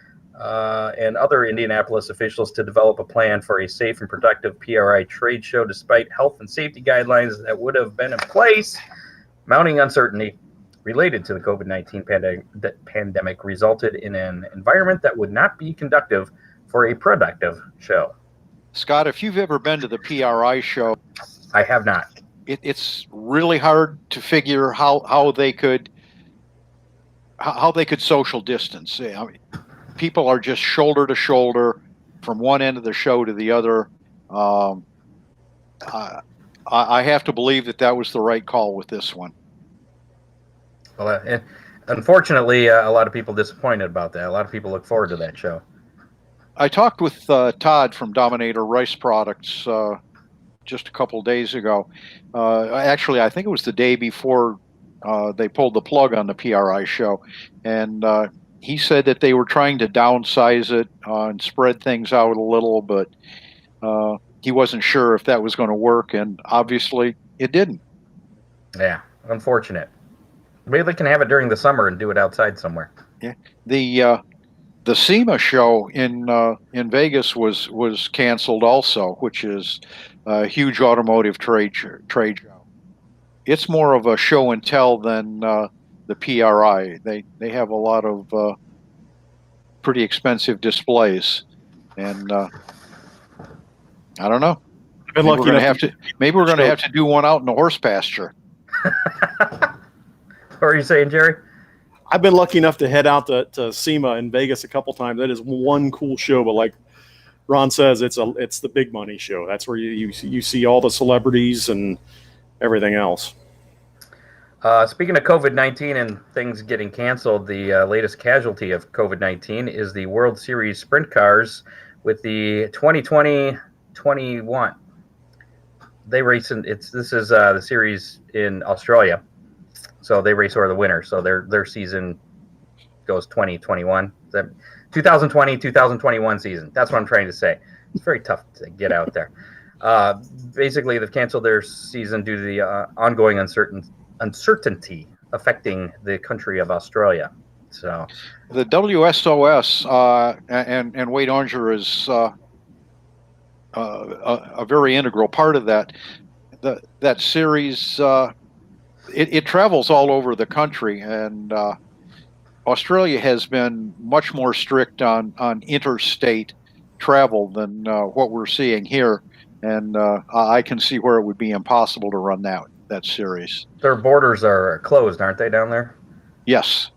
and other Indianapolis officials to develop a plan for a safe and productive PRI trade show, despite health and safety guidelines that would have been in place. Mounting uncertainty related to the COVID-19 pandemic resulted in an environment that would not be conducive for a productive show. Scott, if you've ever been to the PRI show, I have not. It's really hard to figure how they could social distance. I mean, people are just shoulder to shoulder from one end of the show to the other. I have to believe that was the right call with this one. Well, unfortunately, a lot of people disappointed about that. A lot of people look forward to that show. I talked with Todd from Dominator Rice Products just a couple days ago. Actually, I think it was the day before they pulled the plug on the PRI show. And he said that they were trying to downsize it and spread things out a little, but he wasn't sure if that was going to work. And obviously it didn't. Yeah, unfortunate. Maybe they can have it during the summer and do it outside somewhere. Yeah. The SEMA show in Vegas was canceled also, which is a huge automotive trade show. It's more of a show and tell than the PRI. They have a lot of pretty expensive displays, and I don't know. Maybe we're going to have to do one out in the horse pasture. What are you saying, Jerry? I've been lucky enough to head out to SEMA in Vegas a couple times. That is one cool show, but like Ron says, it's the big money show. That's where you see all the celebrities and everything else. Speaking of COVID-19 and things getting canceled, the latest casualty of COVID-19 is the World Series Sprint Cars with the 2020-21. They race this is the series in Australia. So they race over the winter. So their season goes 2021. 2020-2021 season. That's what I'm trying to say. It's very tough to get out there. Basically, they've canceled their season due to the ongoing uncertainty affecting the country of Australia. So the WSOS and Wade Onger is a very integral part of that. That series. It travels all over the country, and Australia has been much more strict on interstate travel than what we're seeing here, and I can see where it would be impossible to run that series. Their borders are closed, aren't they, down there? Yes.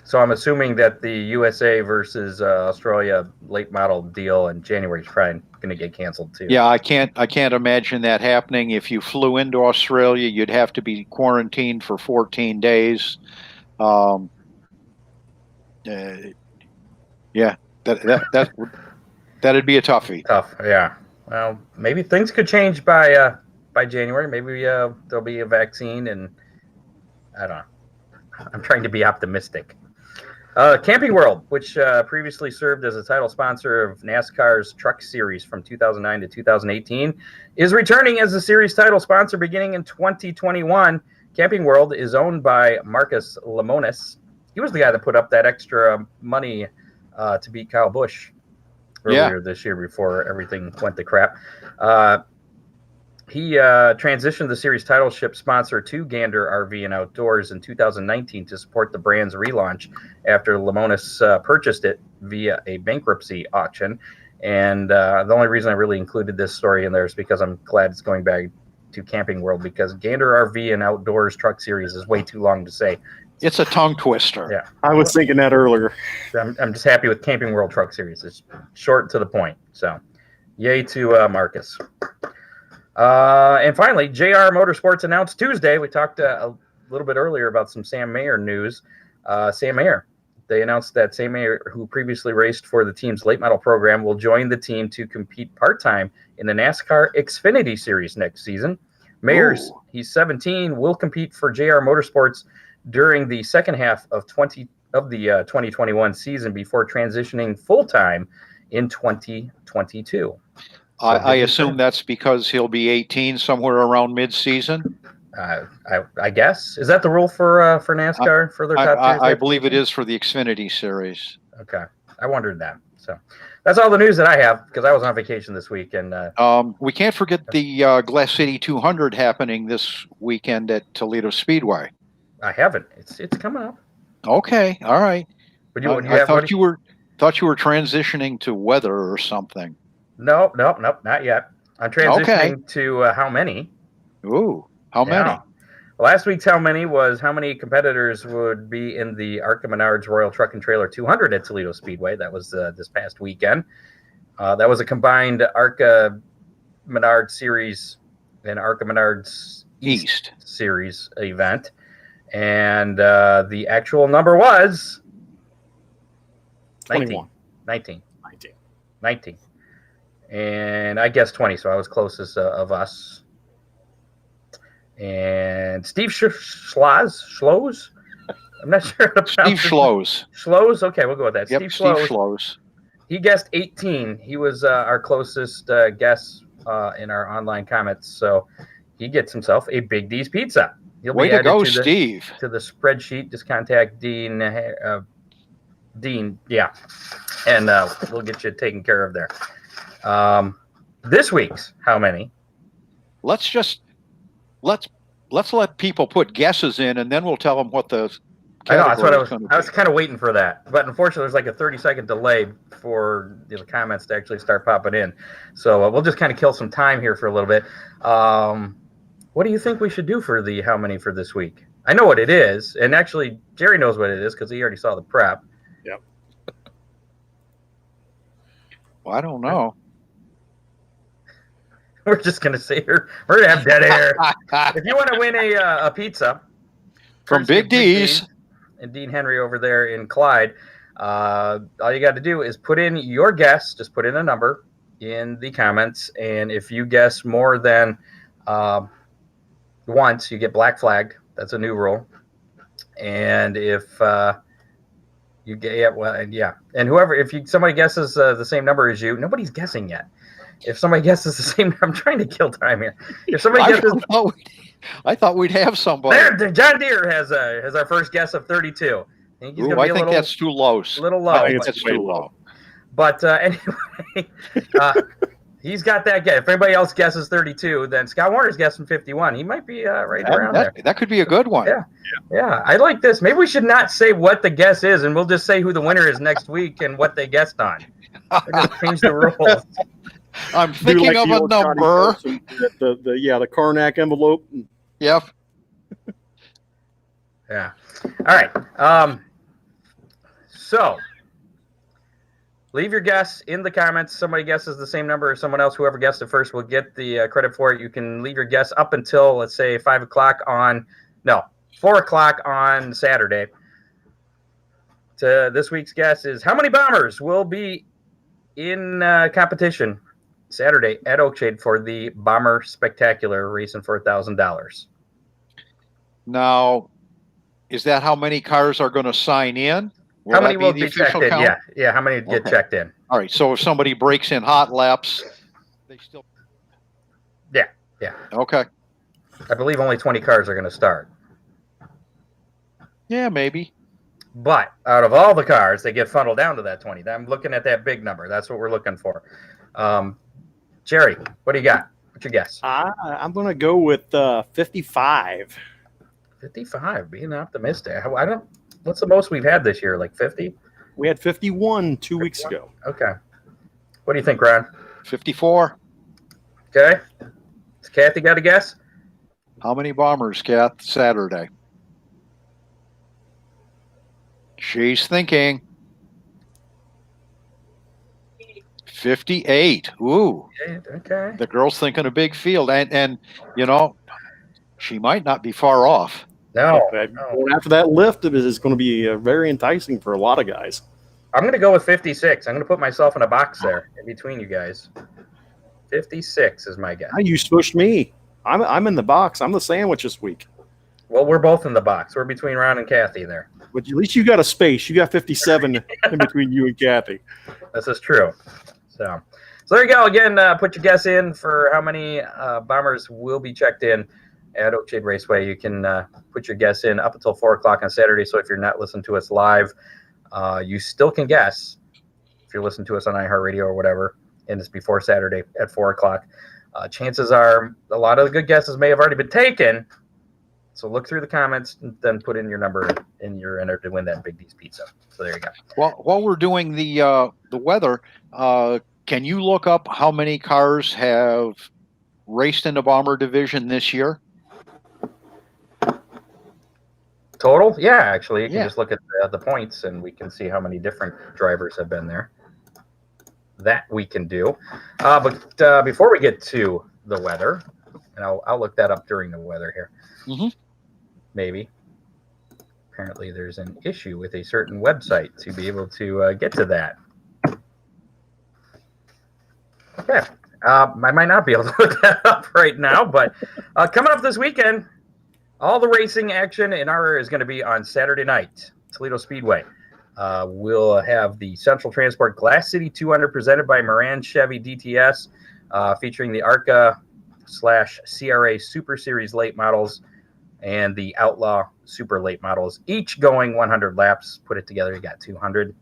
So I'm assuming that the USA versus Australia late model deal in January is probably going to get canceled too. Yeah, I can't imagine that happening. If you flew into Australia, you'd have to be quarantined for 14 days. Yeah, that'd be a toughie. Tough, yeah. Well, maybe things could change by January. Maybe there'll be a vaccine, and I don't know. I'm trying to be optimistic. Camping World, which previously served as a title sponsor of NASCAR's Truck Series from 2009 to 2018, is returning as the series title sponsor beginning in 2021. Camping World is owned by Marcus Lemonis. He was the guy that put up that extra money to beat Kyle Busch earlier this year before everything went to crap. He transitioned the series title ship sponsor to Gander RV and Outdoors in 2019 to support the brand's relaunch after Lemonis purchased it via a bankruptcy auction. And the only reason I really included this story in there is because I'm glad it's going back to Camping World, because Gander RV and Outdoors Truck Series is way too long to say. It's a tongue twister. Yeah, I was thinking that earlier. I'm just happy with Camping World Truck Series. It's short to the point. So, yay to Marcus. And finally, JR Motorsports announced Tuesday. We talked a little bit earlier about some Sam Mayer news. Sam Mayer, they announced that Sam Mayer, who previously raced for the team's late model program, will join the team to compete part-time in the NASCAR Xfinity Series next season. Mayer's, he's 17, will compete for JR Motorsports during the second half of the 2021 season before transitioning full-time in 2022. I assume that's because he'll be 18 somewhere around mid-season. I guess, is that the rule for NASCAR for their top series? I believe it is for the Xfinity Series. Okay, I wondered that. So that's all the news that I have, because I was on vacation this week. And we can't forget the Glass City 200 happening this weekend at Toledo Speedway. I haven't. It's coming up. Okay, all right. But I thought you were transitioning to weather or something. No, not yet. I'm transitioning to how many. Ooh, how many? Last week's how many was how many competitors would be in the ARCA Menards Royal Truck and Trailer 200 at Toledo Speedway. That was this past weekend. That was a combined ARCA Menards Series and ARCA Menards East Series event. And the actual number was 19. 19. And I guessed 20, so I was closest of us. And Steve Schloes? I'm not sure how to pronounce Steve Schloes. Schloes? Okay, we'll go with that. Yep, Steve Schloes. He guessed 18. He was our closest guess in our online comments. So he gets himself a Big D's pizza. He'll Way be to go, Steve. To the spreadsheet. Just contact Dean. Yeah. And we'll get you taken care of there. This week's how many? Let's let people put guesses in, and then we'll tell them what the I know, that's what I was kind of waiting for that, but unfortunately there's like a 30-second delay for the comments to actually start popping in, so we'll just kind of kill some time here for a little bit. What do you think we should do for the how many for this week? I know what it is, and actually Jerry knows what it is because he already saw the prep. Yep. Well, I don't know. We're just going to sit here. We're going to have dead air. If you want to win a pizza from Big D's and Dean Henry over there in Clyde, all you got to do is put in your guess. Just put in a number in the comments. And if you guess more than once, you get black flagged. That's a new rule. And if you get, and whoever, if somebody guesses the same number as you, nobody's guessing yet. If somebody guesses the same, I'm trying to kill time here. If somebody guesses, I thought we'd have somebody. There, John Deere has our first guess of 32. I think that's too low. A little low. I think that's too low. But anyway, he's got that guess. If anybody else guesses 32, then Scott Warner's guessing 51. He might be right around there. That could be a good one. Yeah. I like this. Maybe we should not say what the guess is, and we'll just say who the winner is next week and what they guessed on. We'll just change the rules. I'm thinking of a number. The Karnak envelope. Yep. Yeah. All right. So leave your guess in the comments. Somebody guesses the same number as someone else. Whoever guessed it first will get the credit for it. You can leave your guess up until, let's say, 4 o'clock on Saturday. This week's guess is how many bombers will be in competition Saturday at Oakshade for the Bomber Spectacular, racing for $1,000. Now, is that how many cars are going to sign in? Will how many that be will the be checked official in? count? Yeah, how many get Okay. checked in? All right. So if somebody breaks in hot laps, they still. Yeah. Okay. I believe only 20 cars are going to start. Yeah, maybe. But out of all the cars, they get funneled down to that 20. I'm looking at that big number. That's what we're looking for. Jerry, what do you got? What's your guess? I'm going to go with 55. 55, being optimistic. What's the most we've had this year? Like 50? We had 51 2 weeks ago. Okay. What do you think, Ron? 54. Okay. Has Kathy got a guess? How many bombers, Kath, Saturday? She's thinking. 58. Ooh. Okay. The girl's thinking a big field. And you know, she might not be far off. No. Going after that lift is going to be very enticing for a lot of guys. I'm going to go with 56. I'm going to put myself in a box there in between you guys. 56 is my guess. Now you smushed me. I'm in the box. I'm the sandwich this week. Well, we're both in the box. We're between Ron and Kathy there. But at least you got a space. You got 57 in between you and Kathy. This is true. So there you go. Again, put your guess in for how many bombers will be checked in at Oakshade Raceway. You can put your guess in up until 4 o'clock on Saturday. So if you're not listening to us live, you still can guess if you're listening to us on iHeartRadio or whatever, and it's before Saturday at 4 o'clock. Chances are a lot of the good guesses may have already been taken. So look through the comments and then put in your number, and you're entered to win that Big D's pizza. So there you go. Well, while we're doing the weather, can you look up how many cars have raced in the bomber division this year? Total? Yeah, actually. You can Yeah. just look at the points, and we can see how many different drivers have been there. That we can do. But before we get to the weather, and I'll look that up during the weather here. Mm-hmm. Maybe. Apparently there's an issue with a certain website to be able to get to that. Okay. I might not be able to look that up right now, but coming up this weekend, all the racing action in our area is going to be on Saturday night, Toledo Speedway. We'll have the Central Transport Glass City 200 presented by Moran Chevy DTS, featuring the ARCA/CRA Super Series late models and the Outlaw Super late models, each going 100 laps. Put it together, you got 200.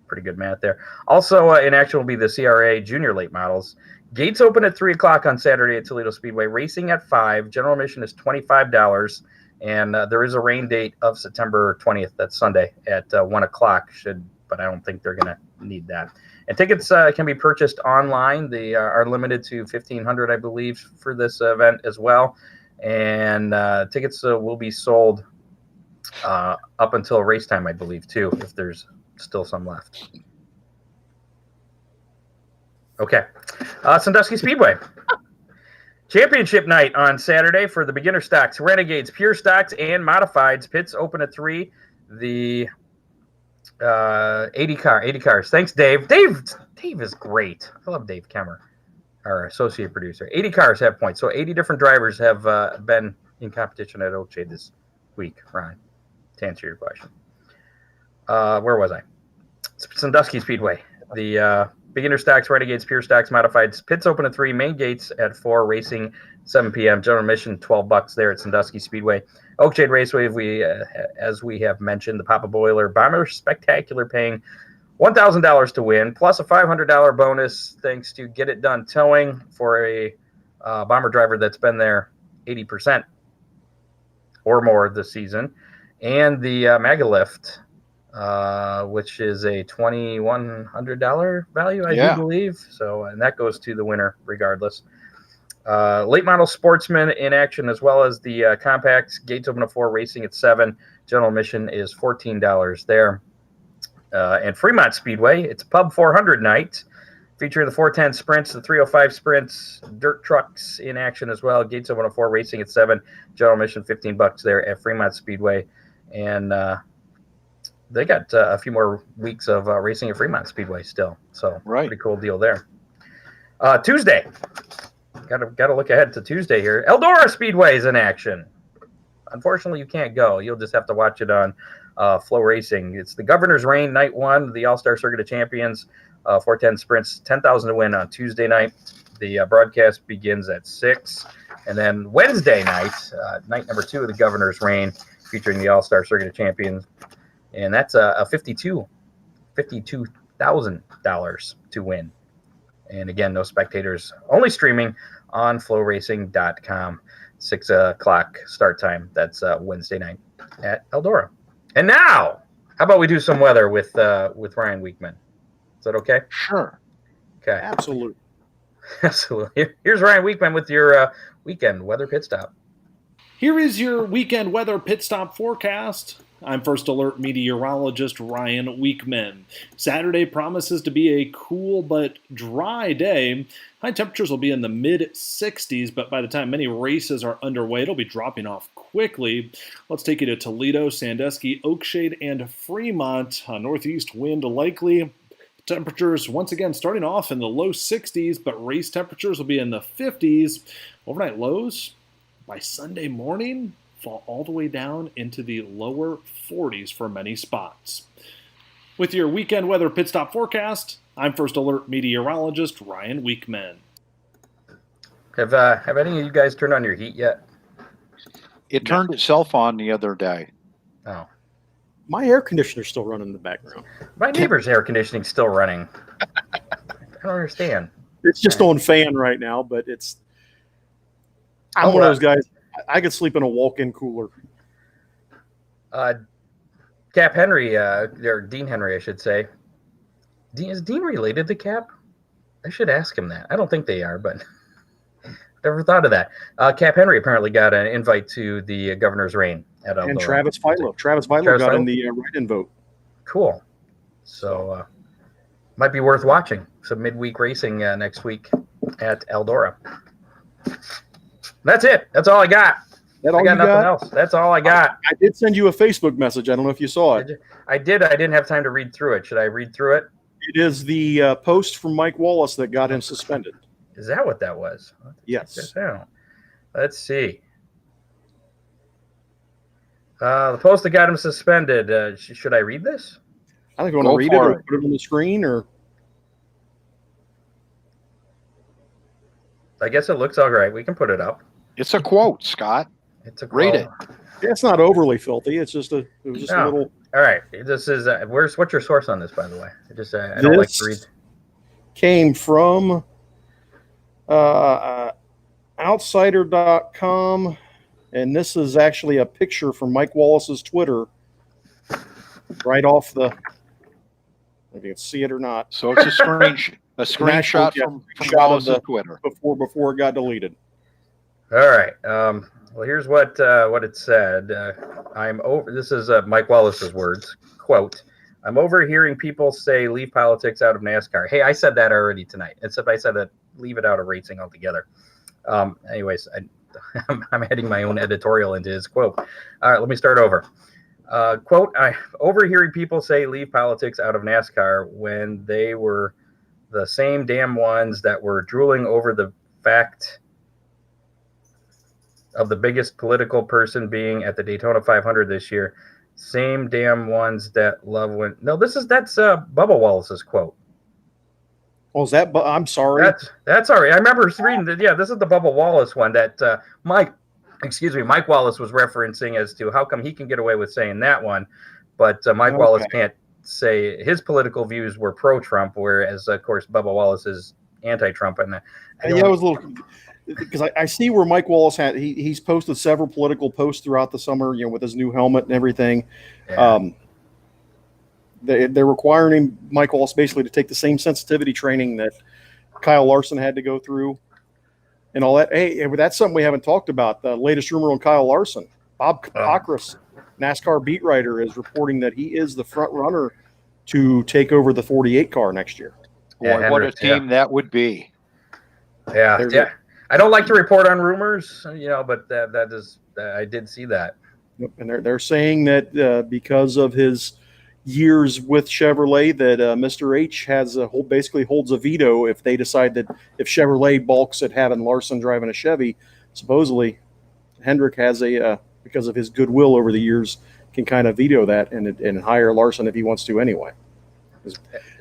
Pretty good math there. Also in action will be the CRA Junior late models. Gates open at 3 o'clock on Saturday at Toledo Speedway. Racing at 5. General admission is $25. And there is a rain date of September 20th. That's Sunday at 1 o'clock. But I don't think they're going to need that. And tickets can be purchased online. They are limited to 1,500, I believe, for this event as well. And tickets will be sold up until race time, I believe, too, if there's still some left. Okay. Sandusky Speedway. Championship night on Saturday for the beginner stocks, Renegades, pure stocks, and modifieds. Pits open at 3. The 80 cars. Thanks, Dave. Dave is great. I love Dave Kemmer, our associate producer. 80 cars have points. So 80 different drivers have been in competition at Oakshade this week, Ron, to answer your question. Where was I? Sandusky Speedway. The beginner stocks, Renegades, pure stocks, modifieds. Pits open at 3. Main gates at 4. Racing 7 p.m. General admission $12 there at Sandusky Speedway. Oakshade Raceway, as we have mentioned, the Papa Boiler Bomber Spectacular paying $1,000 to win, plus a $500 bonus thanks to Get It Done Towing for a bomber driver that's been there 80% or more this season, and the Mega Lift, which is a $2,100 value, I do believe. So, and that goes to the winner regardless. Late model sportsman in action, as well as the compacts. Gates open at 4, racing at 7. General admission is $14 there. And Fremont Speedway, it's Pub 400 night, featuring the 410 sprints, the 305 sprints, dirt trucks in action as well. Gates open at 4, racing at 7. General admission $15 there at Fremont Speedway. And they got a few more weeks of racing at Fremont Speedway still. So pretty cool deal there. Tuesday. Got to look ahead to Tuesday here. Eldora Speedway is in action. Unfortunately, you can't go. You'll just have to watch it on Flow Racing. It's the Governor's Reign Night 1, the All-Star Circuit of Champions, 410 sprints, 10,000 to win on Tuesday night. The broadcast begins at 6. And then Wednesday night, night number 2 of the Governor's Reign, featuring the All-Star Circuit of Champions. And that's a $52,000 to win. And again, no spectators, only streaming on flowracing.com. 6 o'clock start time. That's Wednesday night at Eldora. And now, how about we do some weather with Ryan Weekman? Is that okay? Sure. Okay. Absolutely. Absolutely. Here's Ryan Weekman with your weekend weather pit stop. Here is your weekend weather pit stop forecast. I'm First Alert meteorologist Ryan Weekman. Saturday promises to be a cool but dry day. High temperatures will be in the mid-60s, but by the time many races are underway, it'll be dropping off quickly. Let's take you to Toledo, Sandusky, Oakshade, and Fremont. Northeast wind likely. Temperatures once again starting off in the low 60s, but race temperatures will be in the 50s. Overnight lows by Sunday morning fall all the way down into the lower 40s for many spots. With your weekend weather pit stop forecast, I'm First Alert meteorologist Ryan Weekman. Have any of you guys turned on your heat yet? It turned itself on the other day. Oh. My air conditioner's still running in the background. My neighbor's air conditioning's still running. I don't understand. It's just on fan right now, but I'm one of those guys. I could sleep in a walk-in cooler. Cap Henry, or Dean Henry, I should say. Is Dean related to Cap? I should ask him that. I don't think they are, but never thought of that. Cap Henry apparently got an invite to the Governor's Reign at Eldora. And Travis Philo. Travis Philo got in the write-in vote. Cool. So might be worth watching some midweek racing next week at Eldora. That's it. That's all I got. I got nothing else. That's all I got. I did send you a Facebook message. I don't know if you saw it. I did. I didn't have time to read through it. Should I read through it? It is the post from Mike Wallace that got him suspended. Is that what that was? Yes. Let's see. The post that got him suspended. Should I read this? I think you want to read it or put it on the screen, or I guess it looks all right. We can put it up. It's a quote, Scott. It's a quote. Read it. Yeah, it's not overly filthy. It's just a little. All right. This is what's your source on this, by the way? I don't like to read. Came from outsider.com, and this is actually a picture from Mike Wallace's Twitter right off the. If you can see it or not. So it's a screenshot from Wallace's Twitter before it got deleted. All right. Well, here's what it said. This is Mike Wallace's words. Quote, I'm overhearing people say leave politics out of NASCAR. Hey, I said that already tonight. Except I said that leave it out of racing altogether. Anyways, I'm adding my own editorial into his quote. All right, let me start over. Quote, I'm overhearing people say leave politics out of NASCAR when they were the same damn ones that were drooling over the fact of the biggest political person being at the Daytona 500 this year. Same damn ones that love when. No, that's Bubba Wallace's quote. Oh, is that? I'm sorry. That's all right. I remember reading that. Yeah, this is the Bubba Wallace one that Mike Wallace was referencing as to how come he can get away with saying that one, but Mike Wallace can't say his political views were pro-Trump, whereas of course Bubba Wallace is anti-Trump. And I was a little. Because I see where Mike Wallace he's posted several political posts throughout the summer, with his new helmet and everything. Yeah. They're requiring Mike Wallace basically to take the same sensitivity training that Kyle Larson had to go through and all that. Hey, that's something we haven't talked about. The latest rumor on Kyle Larson. Bob Cockris, NASCAR beat writer, is reporting that he is the front runner to take over the 48 car next year. Boy, what a team that would be. Yeah. I don't like to report on rumors, but that is I did see that. And they're saying that because of his years with Chevrolet, that Mr. H basically holds a veto if they decide that if Chevrolet balks at having Larson driving a Chevy. Supposedly, Hendrick has because of his goodwill over the years, can kind of veto that and hire Larson if he wants to anyway.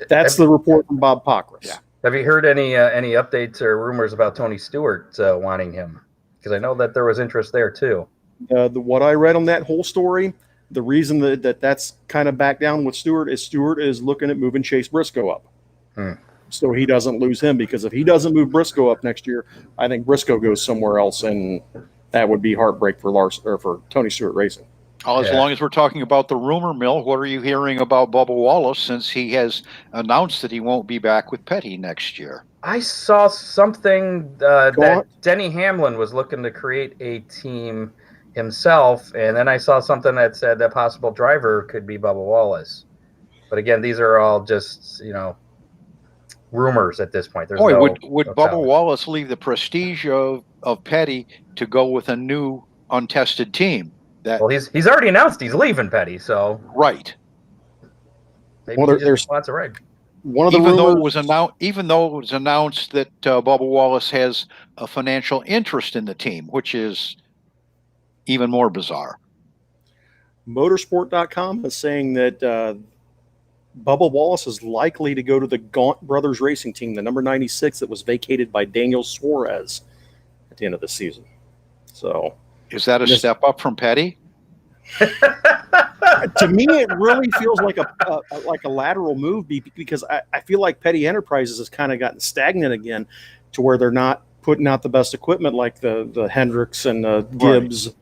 That's the report from Bob Pockris. Yeah. Have you heard any updates or rumors about Tony Stewart wanting him? Because I know that there was interest there too. What I read on that whole story, the reason that's kind of back down with Stewart is looking at moving Chase Briscoe up. So he doesn't lose him, because if he doesn't move Briscoe up next year, I think Briscoe goes somewhere else, and that would be heartbreak for for Tony Stewart Racing. As long as we're talking about the rumor mill, what are you hearing about Bubba Wallace, since he has announced that he won't be back with Petty next year? I saw something that Denny Hamlin was looking to create a team himself, and then I saw something that said that possible driver could be Bubba Wallace. But again, these are all just, rumors at this point. Would Bubba Wallace leave the prestige of Petty to go with a new untested team? Well, he's already announced he's leaving Petty, so right. Maybe there's lots of right. Even though it was announced that Bubba Wallace has a financial interest in the team, which is even more bizarre. Motorsport.com is saying that Bubba Wallace is likely to go to the Gaunt Brothers Racing Team, the number 96 that was vacated by Daniel Suarez at the end of the season. So, is that a step up from Petty? To me, it really feels like a lateral move, because I feel like Petty Enterprises has kind of gotten stagnant again, to where they're not putting out the best equipment like the Hendricks and the Gibbs. Right.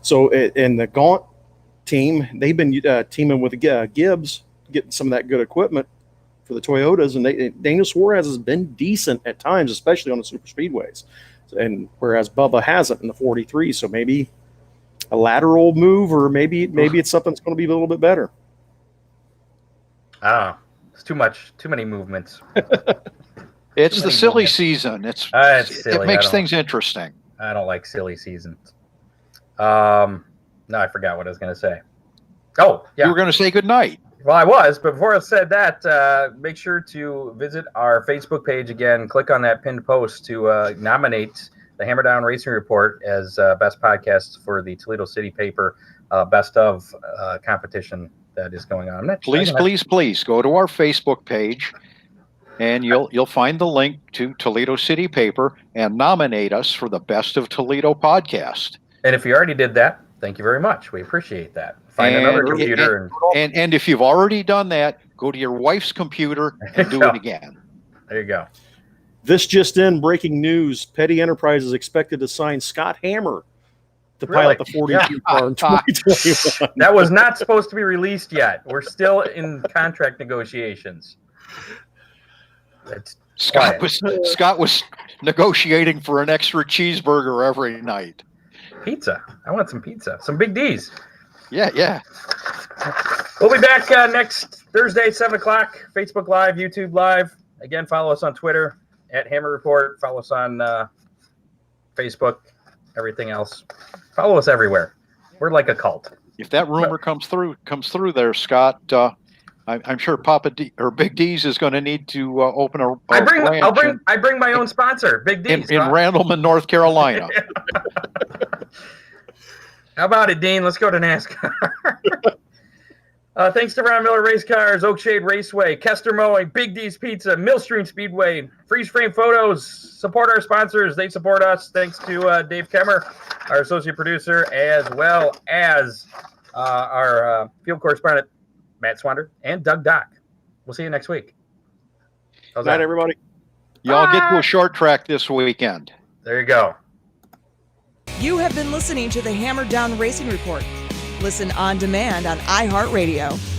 So in the Gaunt team, they've been teaming with Gibbs, getting some of that good equipment for the Toyotas, and Daniel Suarez has been decent at times, especially on the super speedways, and whereas Bubba hasn't in the 43. So maybe a lateral move, or maybe it's something that's going to be a little bit better. It's too many movements. It's the silly season. It's silly. It makes things interesting. I don't like silly seasons. No, I forgot what I was going to say. Oh, yeah. You were going to say good night. Well, I was, but before I said that, make sure to visit our Facebook page again. Click on that pinned post to nominate the Hammer Down Racing Report as best podcast for the Toledo City Paper best of competition that is going on. Please go to our Facebook page, and you'll find the link to Toledo City Paper and nominate us for the Best of Toledo podcast. And if you already did that, thank you very much. We appreciate that. Find another computer. And if you've already done that, go to your wife's computer and do it again. There you go. This just in, breaking news. Petty Enterprises expected to sign Scott Hammer to pilot the 42 car in 2021. That was not supposed to be released yet. We're still in contract negotiations. Scott was negotiating for an extra cheeseburger every night. Pizza. I want some pizza. Some Big D's. Yeah. We'll be back next Thursday, 7 o'clock. Facebook Live, YouTube Live. Again, follow us on Twitter at Hammer Report. Follow us on Facebook, everything else. Follow us everywhere. We're like a cult. If that rumor comes through there, Scott, I'm sure Papa D or Big D's is going to need to open a branch. I bring my own sponsor, Big D's, in Randleman, North Carolina. How about it, Dean? Let's go to NASCAR. Thanks to Ron Miller Race Cars, Oakshade Raceway, Kester Mowing, Big D's Pizza, Millstream Speedway, Freeze Frame Photos. Support our sponsors. They support us. Thanks to Dave Kemmer, our associate producer, as well as our field correspondent, Matt Swander, and Doug Dock. We'll see you next week. How's that, everybody? Y'all get to a short track this weekend. There you go. You have been listening to the Hammer Down Racing Report. Listen on demand on iHeartRadio,